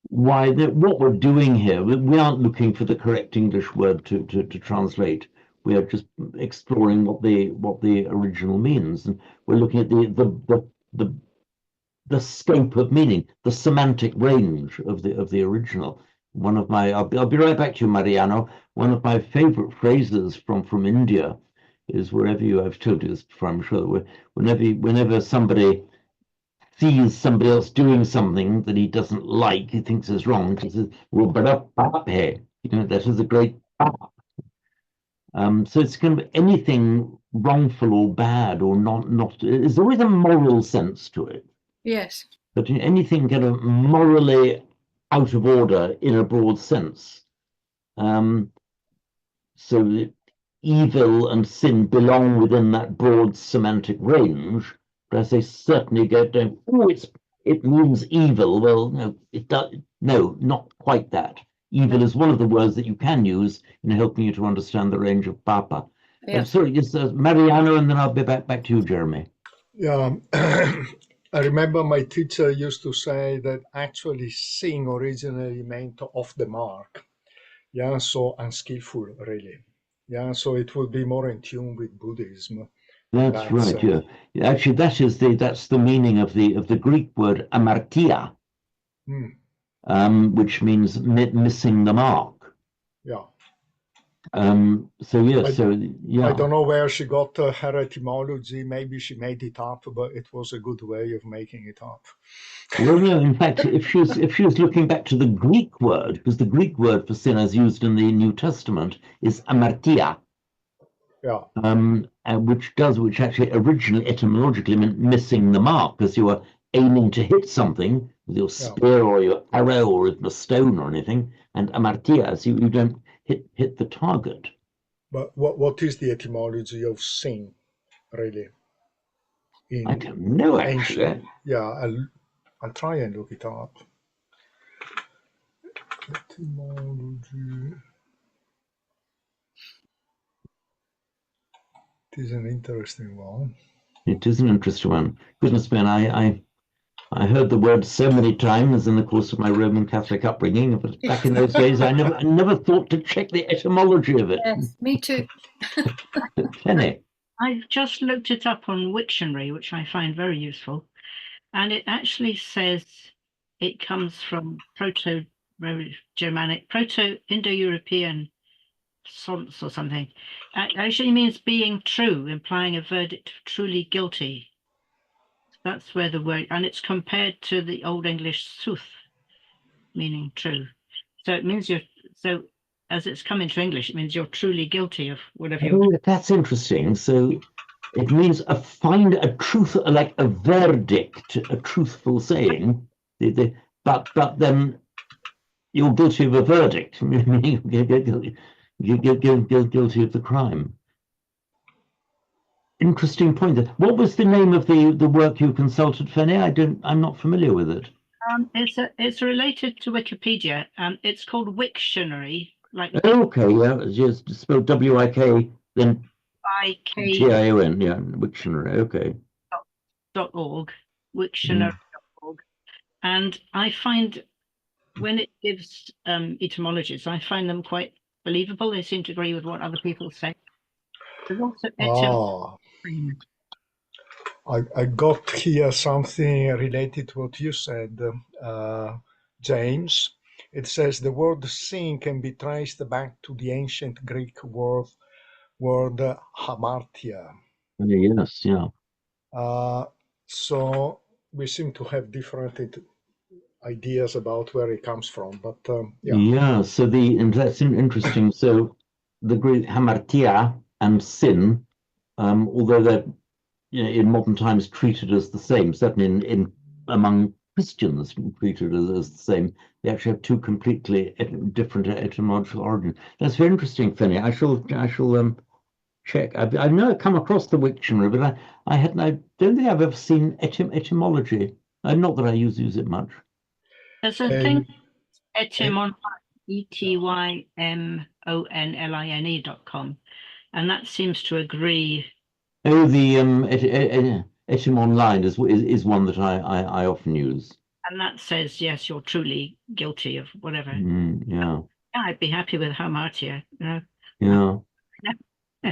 why what we're doing here. We aren't looking for the correct English word to translate. We are just exploring what the original means, and we're looking at the scope of meaning, the semantic range of the original. One of my, I'll be right back to you, Mariano. One of my favorite phrases from India is wherever you, I've told you this before, I'm sure that whenever somebody sees somebody else doing something that he doesn't like, he thinks is wrong, he says, well, you know, that is a great pap. So it's kind of anything wrongful or bad or not, there's always a moral sense to it. Yes. But anything kind of morally out of order in a broad sense. So evil and sin belong within that broad semantic range. But as they certainly don't, oh, it means evil. Well, no, it does. No, not quite that. Evil is one of the words that you can use in helping you to understand the range of Papa. Sorry, yes, Mariano, and then I'll be back to you, Jeremy. Yeah, I remember my teacher used to say that actually sin originally meant off the mark. Yeah, so unskillful, really. Yeah, so it would be more in tune with Buddhism. That's right. Yeah. Actually, that's the meaning of the Greek word amartia, which means missing the mark. Yeah. So yes. I don't know where she got her etymology. Maybe she made it up, but it was a good way of making it up. Well, no. In fact, if she was looking back to the Greek word, because the Greek word for sin, as used in the New Testament, is amartia. Yeah. Which actually originally etymologically meant missing the mark, because you were aiming to hit something with your spear or your arrow or with a stone or anything, and amartia, so you don't hit the target. But what is the etymology of sin, really? I don't know, actually. Ancient. Yeah, I'll try and look it up. Etymology. It is an interesting one. It is an interesting one. Goodness me, I heard the word so many times in the course of my Roman Catholic upbringing, but back in those days, I never thought to check the etymology of it. Yes, me too. Penny. I've just looked it up on Wiktionary, which I find very useful, and it actually says it comes from Proto-Germanic, Proto-Indo-European sonce or something. It actually means being true, implying a verdict of truly guilty. That's where the word, and it's compared to the Old English sooth, meaning true. So it means as it's come into English, it means you're truly guilty of whatever Oh, that's interesting. So it means find a truth, like a verdict, a truthful saying. But then you're guilty of a verdict, meaning you're guilty of the crime. Interesting point. What was the name of the work you consulted, Fanny? I'm not familiar with it. It's related to Wikipedia. It's called Wiktionary, like Okay, yeah, it's just spelled W-I-K, then T-I-O-N, yeah, Wiktionary, okay. .org, Wiktionary.org. And I find when it gives etymologies, I find them quite believable. They seem to agree with what other people say. There's also I got here something related to what you said, James. It says the word sin can be traced back to the ancient Greek word hamartia. Yes, yeah. So we seem to have different ideas about where it comes from, but yeah. Yeah, so and that's interesting. So the Greek hamartia and sin, although they're in modern times treated as the same, certainly in among Christians treated as the same, they actually have two completely different etymological origins. That's very interesting, Finney. I shall check. I've never come across the Wiktionary, but I don't think I've ever seen etymology. Not that I use it much. There's a thing, Etymonline, ETYMONLINE.com, and that seems to agree. Oh, the Etymonline is one that I often use. And that says, yes, you're truly guilty of whatever. Yeah. I'd be happy with hamartia. Yeah.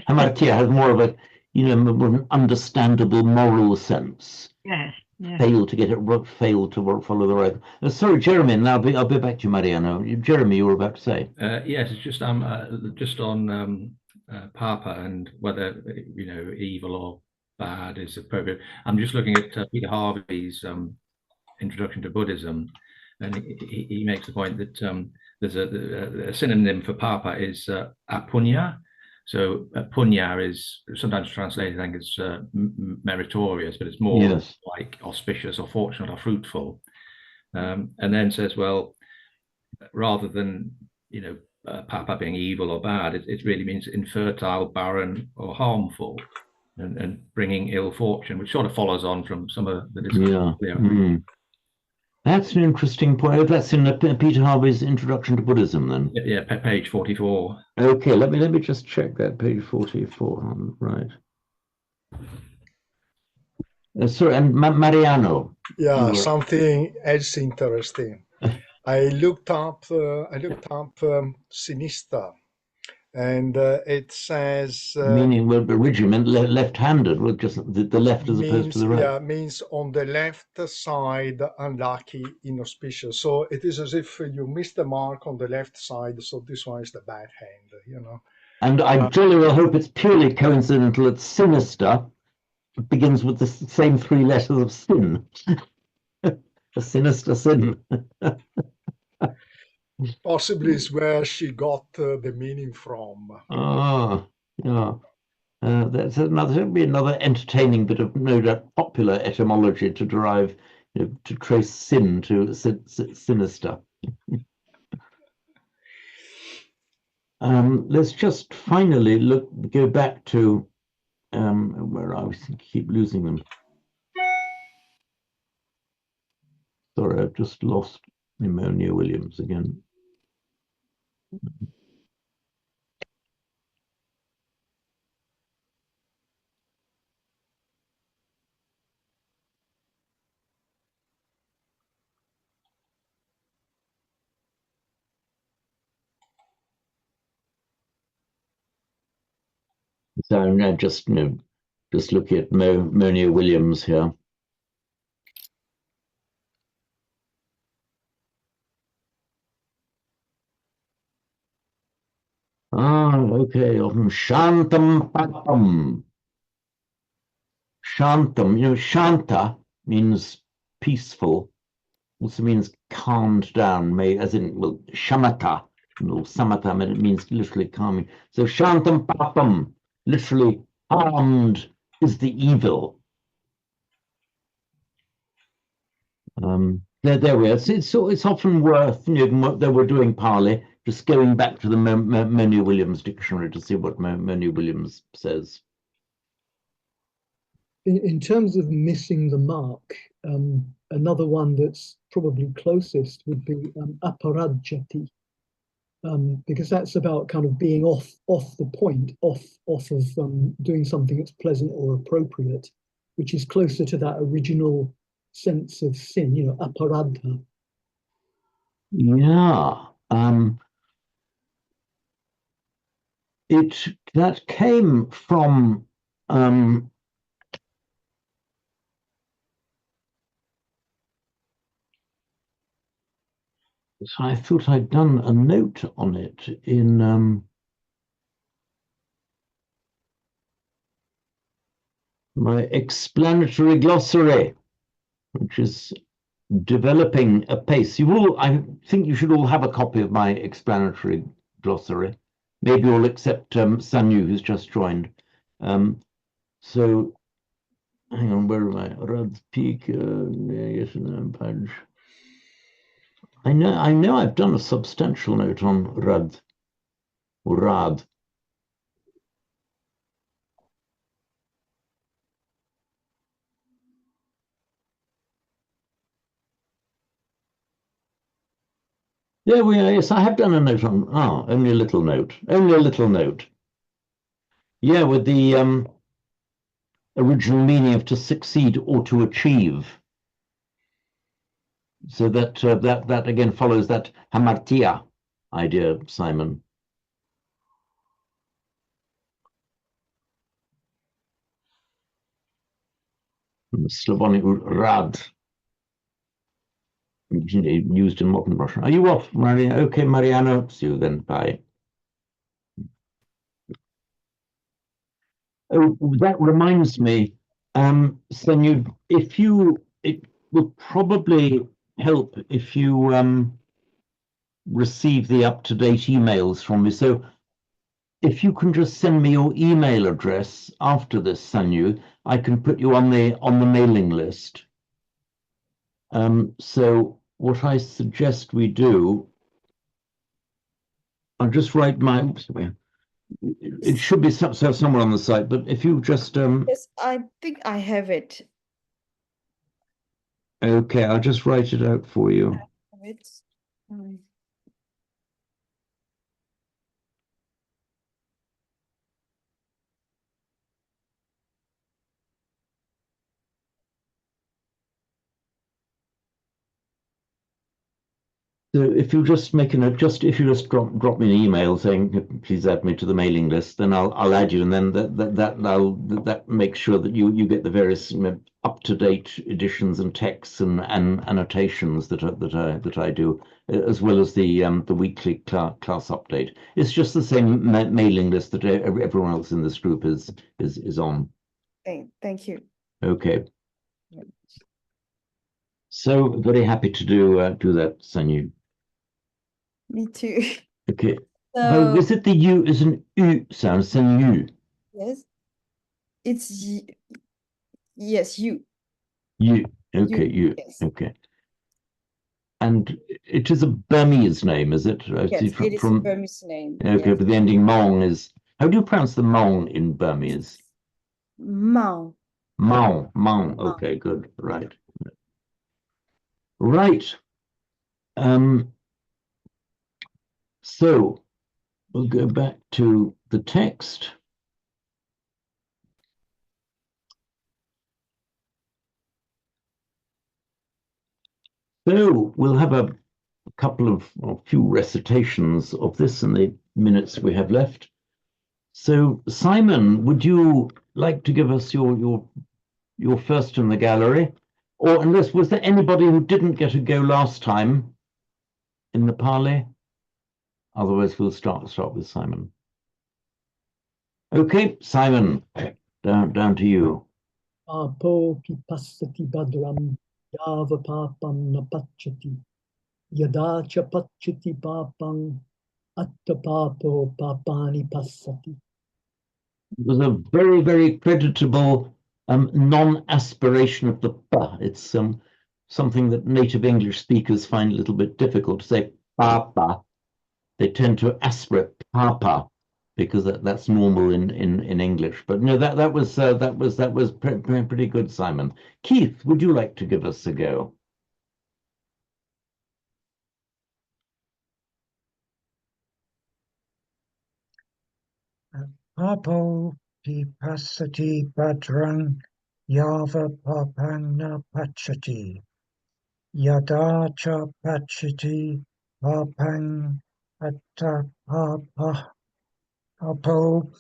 Hamartia has more of a, more an understandable moral sense. Yeah. Failed to get it right, failed to follow the right. Sorry, Jeremy. And I'll be back to you, Mariano. Jeremy, you were about to say. Yes, it's just on Papa and whether evil or bad is appropriate. I'm just looking at Peter Harvey's Introduction to Buddhism, and he makes the point that there's a synonym for Papa is apunya. So punya is sometimes translated, I think, as meritorious, but it's more like auspicious or fortunate or fruitful. And then says, well, rather than Papa being evil or bad, it really means infertile, barren, or harmful, and bringing ill fortune, which sort of follows on from some of the discussion. Yeah. That's an interesting point. That's in Peter Harvey's Introduction to Buddhism, then. Yeah, page 44. Okay, let me just check that, page 44. Right. Sorry, and Mariano. Yeah, something else interesting. I looked up sinistra, and it says meaning regiment left-handed, with just the left as opposed to the right. Yeah, means on the left side, unlucky, inauspicious. So it is as if you missed the mark on the left side. So this one is the bad hand, And I jolly well hope it's purely coincidental that sinister begins with the same three letters of sin. A sinister sin. Possibly is where she got the meaning from. Oh, yeah. That's another entertaining bit of no doubt popular etymology to derive, to trace sin to sinister. Let's just finally go back to where I keep losing them. Sorry, I've just lost Pneumonia Williams again. So I'm now just looking at Monia Williams here. Okay. Shantam Papam. Shantam, Shanta means peaceful, also means calmed down, as in, well, shamatha or samatam, and it means literally calming. So shantam papam, literally harmed is the evil. There we are. It's often worth, though we're doing Pali, just going back to the Monu Williams dictionary to see what Monu Williams says. In terms of missing the mark, another one that's probably closest would be aparajati, because that's about kind of being off the point, off of doing something that's pleasant or appropriate, which is closer to that original sense of sin, aparadha. Yeah. That came from so I thought I'd done a note on it in my explanatory glossary, which is developing apace. I think you should all have a copy of my explanatory glossary. Maybe all except Sanyu, who's just joined. So, hang on, where am I? Rad's Peak, page. I know I've done a substantial note on Rad, or Rad. There we are. Yes, I have done a note on. Only a little note. Only a little note. Yeah, with the original meaning of to succeed or to achieve. So that that again follows that hamartia idea, Simon. Slavonic rad, used in modern Russian. Are you off, Mariana? Okay, Mariana. See you then. Bye. Oh, that reminds me, Senyu, it will probably help if you receive the up-to-date emails from me. So if you can just send me your email address after this, Senyu, I can put you on the mailing list. So what I suggest we do, I'll just write my. It should be somewhere on the site, but if you just Yes, I think I have it. Okay, I'll just write it out for you. So if you just make a note, if you just drop me an email saying please add me to the mailing list, then I'll add you, and then that makes sure that you get the various up-to-date editions and texts and annotations that I do, as well as the weekly class update. It's just the same mailing list that everyone else in this group is on. Thank you. Okay. So very happy to do that, Sanyu. Me too. Okay. So, is it the U is an U sound, Sanyu? yes, it's yes, you. You. Okay, you. Yes. Okay. And it is a Burmese name, is it? Yes, it is a Burmese name. Okay, yes. but the ending Mong is. How do you pronounce the Mong in Burmese? Mao. Mong. Mong. Okay, good. Right. Right. So we'll go back to the text. So we'll have a couple of a few recitations of this in the minutes we have left. So Simon, would you like to give us your first in the gallery? Or unless, was there anybody who didn't get a go last time in the Pali? Otherwise, we'll start with Simon. Okay, Simon, down to you. Apo pipassati badram yava papam napachati yada cha pachati papam Attapapo papani passati. It was a very, very creditable non-aspiration of the pa. It's something that native English speakers find a little bit difficult to say papa. They tend to aspirate papa because that's normal in English. But no, that was pretty good, Simon. Keith, would you like to give us a go? Papo pipasati badran yava papana pachati yadacha pachati papang atta papa papo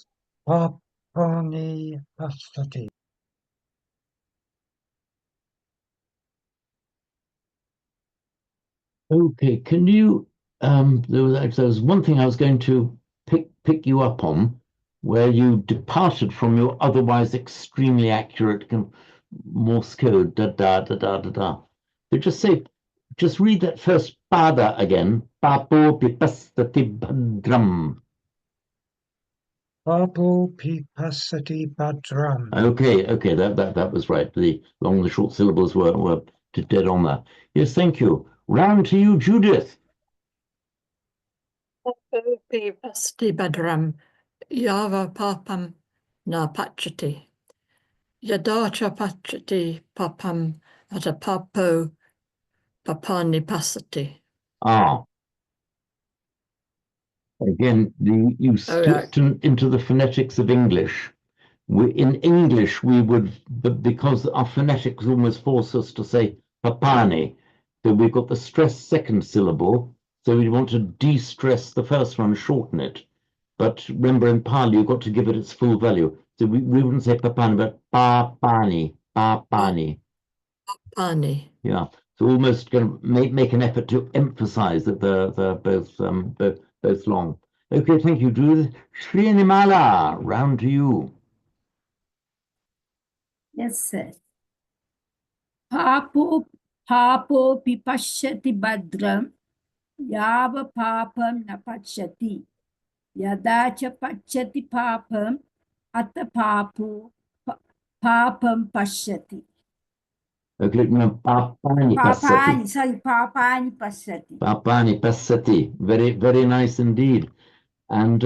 papani pasati. Okay, can you there was one thing I was going to pick you up on where you departed from your otherwise extremely accurate Morse code, da da da da da da. So just read that first pada again. Papo pipastati badram. Papo pipasati badram. Okay, that was right. The long and the short syllables were dead on that. Yes, thank you. Round to you, Judith. Pasti badram yava papam na pachati yadacha pachati papam atapapo papani pasati. Again, you slipped into the phonetics of English. In English, we would, because our phonetics almost force us to say papani, so we've got the stressed second syllable, so we want to de-stress the first one, shorten it. But remember, in Pali, you've got to give it its full value. So we wouldn't say papani, but papani, papani. Papani. Yeah. So almost going to make an effort to emphasize that they're both long. Okay, thank you, Judith. Srinimala, round to you. Yes, sir. Papo pipashyati badram yava papam na pachati yada cha pachati papam atta papam pashyati. Okay, no, papani passati. Papani pashyati. Papani passati. Very, very nice indeed. And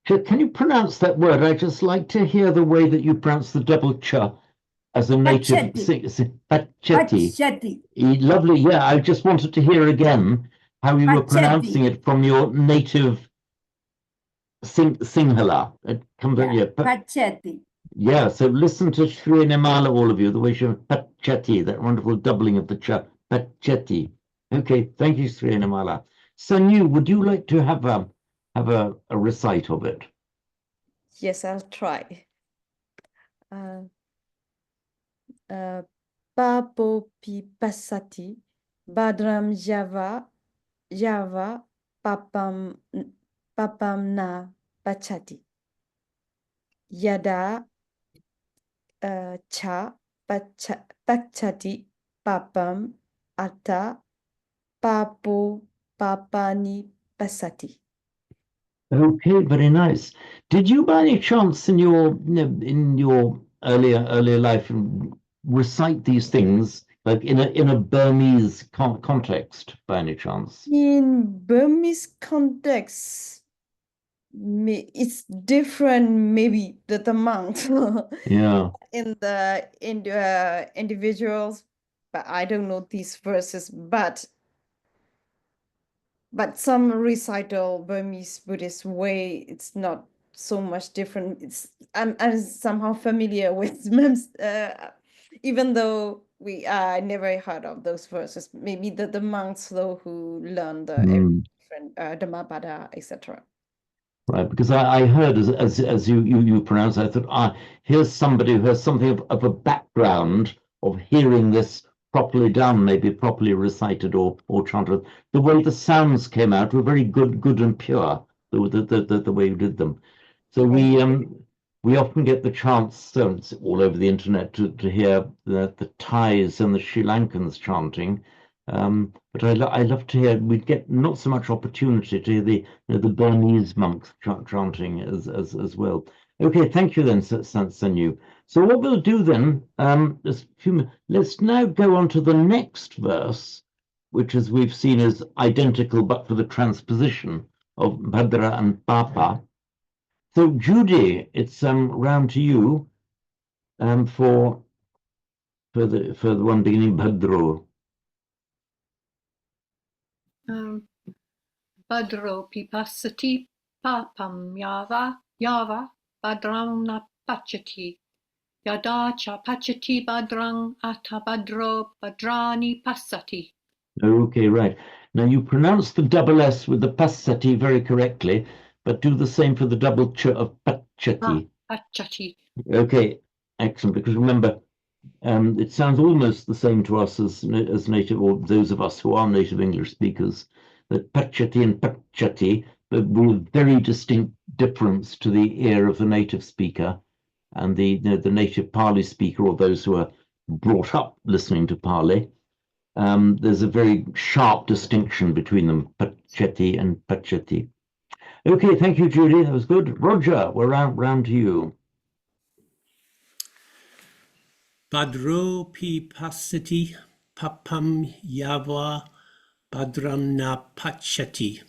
can you pronounce that word? I just like to hear the way that you pronounce the double ch as a native. Pacheti. Lovely. Yeah, I just wanted to hear again how you were pronouncing it from your native Sinhala. It comes out here. Pacheti. Yeah, so listen to Srinimala, all of you, the way she Pacheti, that wonderful doubling of the cha, Pacheti. Okay, thank you, Srinimala. Sanyu, would you like to have a recite of it? Yes, I'll try. Papo pipasati badram java papam na pachati yada cha pachati papam atta papo papani pasati. Okay, very nice. Did you, by any chance, in your earlier life, recite these things like in a Burmese context, by any chance? In Burmese context, it's different. Maybe the monks. Yeah. In the individuals, but I don't know these verses. But some recital Burmese Buddhist way, it's not so much different. I'm somehow familiar with even though I never heard of those verses. Maybe the monks though who learn the different Dhammapada, etc. Right, because I heard as you pronounce, I thought, here's somebody who has something of a background of hearing this properly done, maybe properly recited or chanted. The way the sounds came out were very good and pure. The way you did them. So we often get the chance, all over the internet, to hear the Thais and the Sri Lankans chanting, But I love to hear. We'd get not so much opportunity to hear the the Burmese monks chanting as well. Okay, thank you then, Sanyu. So what we'll do then, let's now go on to the next verse, which as we've seen is identical but for the transposition of Bhadra and Papa. So Judy, it's round to you for the one beginning Bhadro. Bhadro pipasati papam yava bhadrang na pachati yadacha pachati bhadrang ata bhadro bhadrani pasati. Okay, right. Now you pronounce the double S with the passati very correctly, but do the same for the double ch of pachati. Pachati. Okay, excellent. Because remember, it sounds almost the same to us as native, or those of us who are native English speakers, that pachati and pachati, but with very distinct difference to the ear of the native speaker and the native Pali speaker, or those who are brought up listening to Pali. There's a very sharp distinction between them, pachati and pachati. Okay, thank you, Judy. That was good. Roger, we're round to you. Bhadro pipasati papam yava bhadram na pachati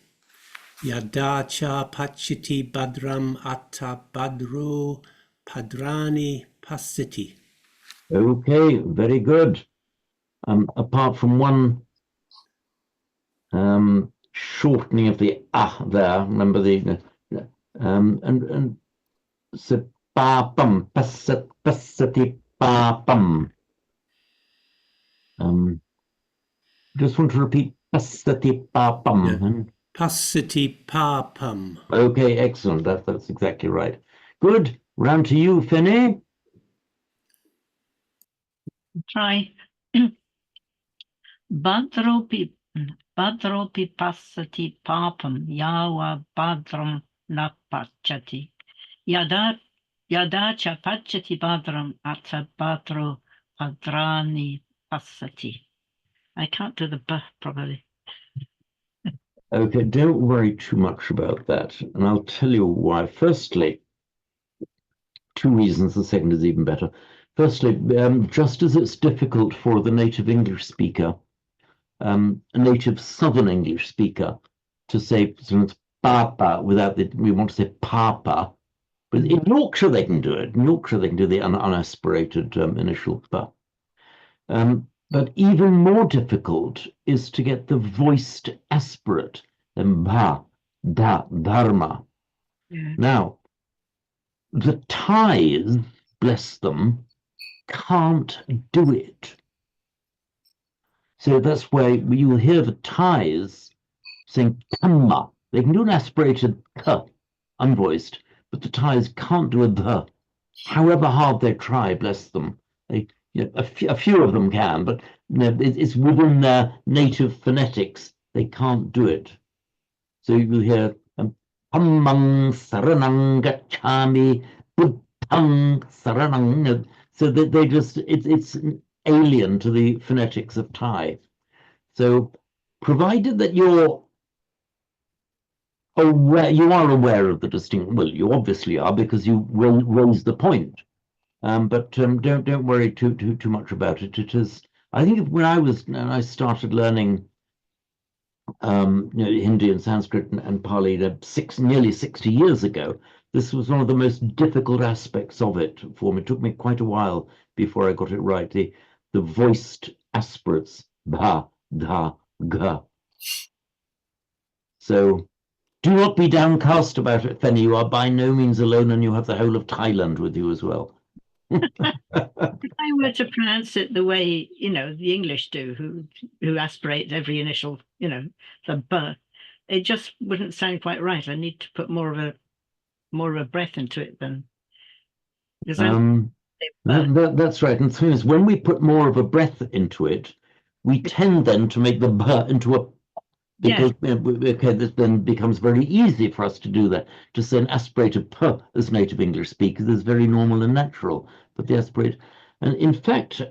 yadacha pachati bhadram atta bhadro padrani pasati. Okay, very good. Apart from one shortening of the there, remember the and so papam pasati papam. Just want to repeat pasati papam. Yeah. Pasati papam. Okay, excellent. That's exactly right. Good. Round to you, Finny. Try. Badropi passati papam yawa badram napachati. Yadacha pachati badram atta badro padrani passati. I can't do the b properly. Okay, don't worry too much about that. And I'll tell you why. Firstly, two reasons. The second is even better. Firstly, just as it's difficult for the native English speaker, a native Southern English speaker, to say, for instance, papa without we want to say papa. But in Yorkshire, they can do it. In Yorkshire, they can do the unaspirated initial pa. But even more difficult is to get the voiced aspirate, bha, da, dharma. Yeah. Now, the Thais, bless them, can't do it. So that's why you'll hear the Thais saying kamma. They can do an aspirated k, unvoiced, but the Thais can't do a the. However hard they try, bless them. A few of them can, but it's within their native phonetics. They can't do it. So you will hear Dhammang saranang gacchami, buddhang saranang. So they just it's alien to the phonetics of Thai. So provided that you're aware, you are aware of the distinction. Well, you obviously are because you raise the point. But don't worry too much about it. It is. I think when I started learning Hindi and Sanskrit and Pali nearly 60 years ago, this was one of the most difficult aspects of it for me. It took me quite a while before I got it right. The voiced aspirates, bha, dha, ga. So do not be downcast about it, Fenny. You are by no means alone, and you have the whole of Thailand with you as well. If I were to pronounce it the way the English do, who aspirate every initial, the b, it just wouldn't sound quite right. I need to put more of a breath into it than. That's right. And the thing is, when we put more of a breath into it, we tend then to make the b into a. Because this then becomes very easy for us to do that. To say an aspirated p as native English speakers is very normal and natural. But the aspirate, and in fact,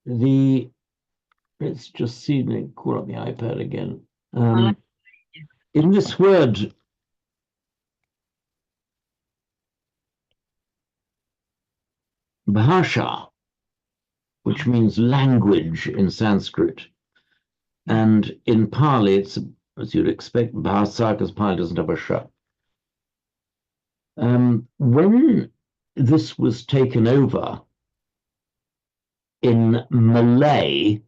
let's just see, let me call up the iPad again. In this word, bhasha, which means language in Sanskrit, and in Pali, it's, as you'd expect, bhasa, because Pali doesn't have a sha. When this was taken over in Malay,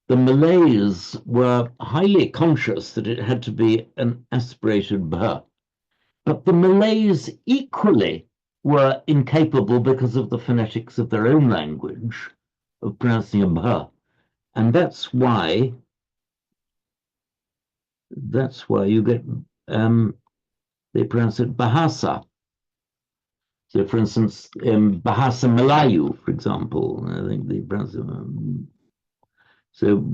the Malays were highly conscious that it had to be an aspirated bh. But the Malays equally were incapable, because of the phonetics of their own language, of pronouncing a bh. And that's why you get, they pronounce it Bahasa. So, for instance, Bahasa Melayu, for example, I think they pronounce it. So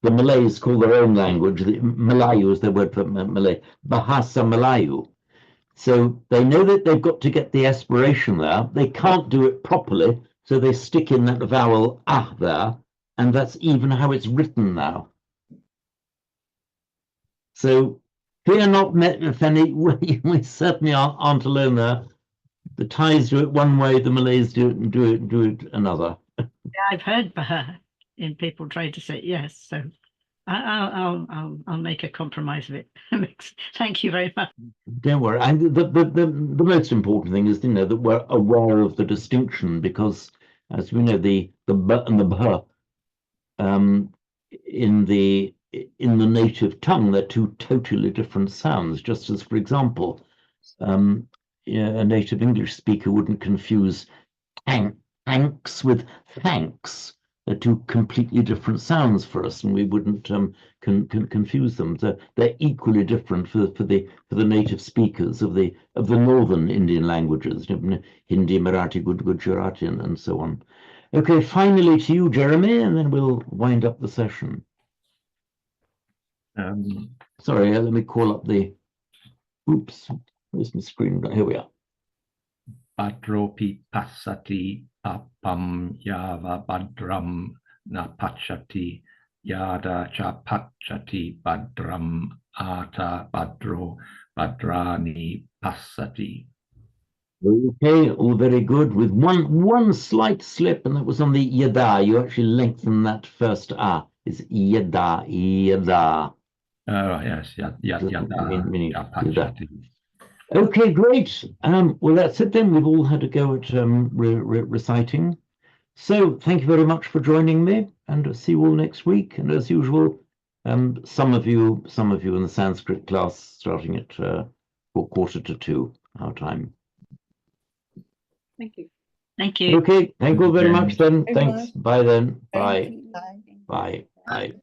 the Malays call their own language, the Melayu is their word for Malay, Bahasa Melayu. So they know that they've got to get the aspiration there. They can't do it properly, so they stick in that vowel ah there, and that's even how it's written now. So fear not, Fanny, we certainly aren't alone there. The Thais do it one way, the Malays do it another. Yeah, I've heard in people try to say yes, so I'll make a compromise of it. Thank you very much. Don't worry. And the most important thing is, that we're aware of the distinction, because, as we know, the b and the bh in the native tongue, they're two totally different sounds. Just as, for example, a native English speaker wouldn't confuse thanks with thanks. They're two completely different sounds for us, and we wouldn't confuse them. They're equally different for the native speakers of the northern Indian languages, Hindi, Marathi, Gujarati, and so on. Okay, finally to you, Jeremy, and then we'll wind up the session. Sorry, let me call up the. Oops, where's my screen? Here we are. Badropi passati apam yava badram napachati yada cha pachati badram ata badro badrani passati. Okay, all very good. With one slight slip, and that was on the yada. You actually lengthen that first ah. It's yada, yada. Oh yes, yada. Okay, great. Well, that's it then. We've all had a go at reciting. So thank you very much for joining me, and see you all next week. And as usual, some of you in the Sanskrit class starting at 2:45 our time. Thank you. Thank you. Okay, thank you all very much then. Very Thanks. much. Bye then. Bye. Thank you. Bye. Bye.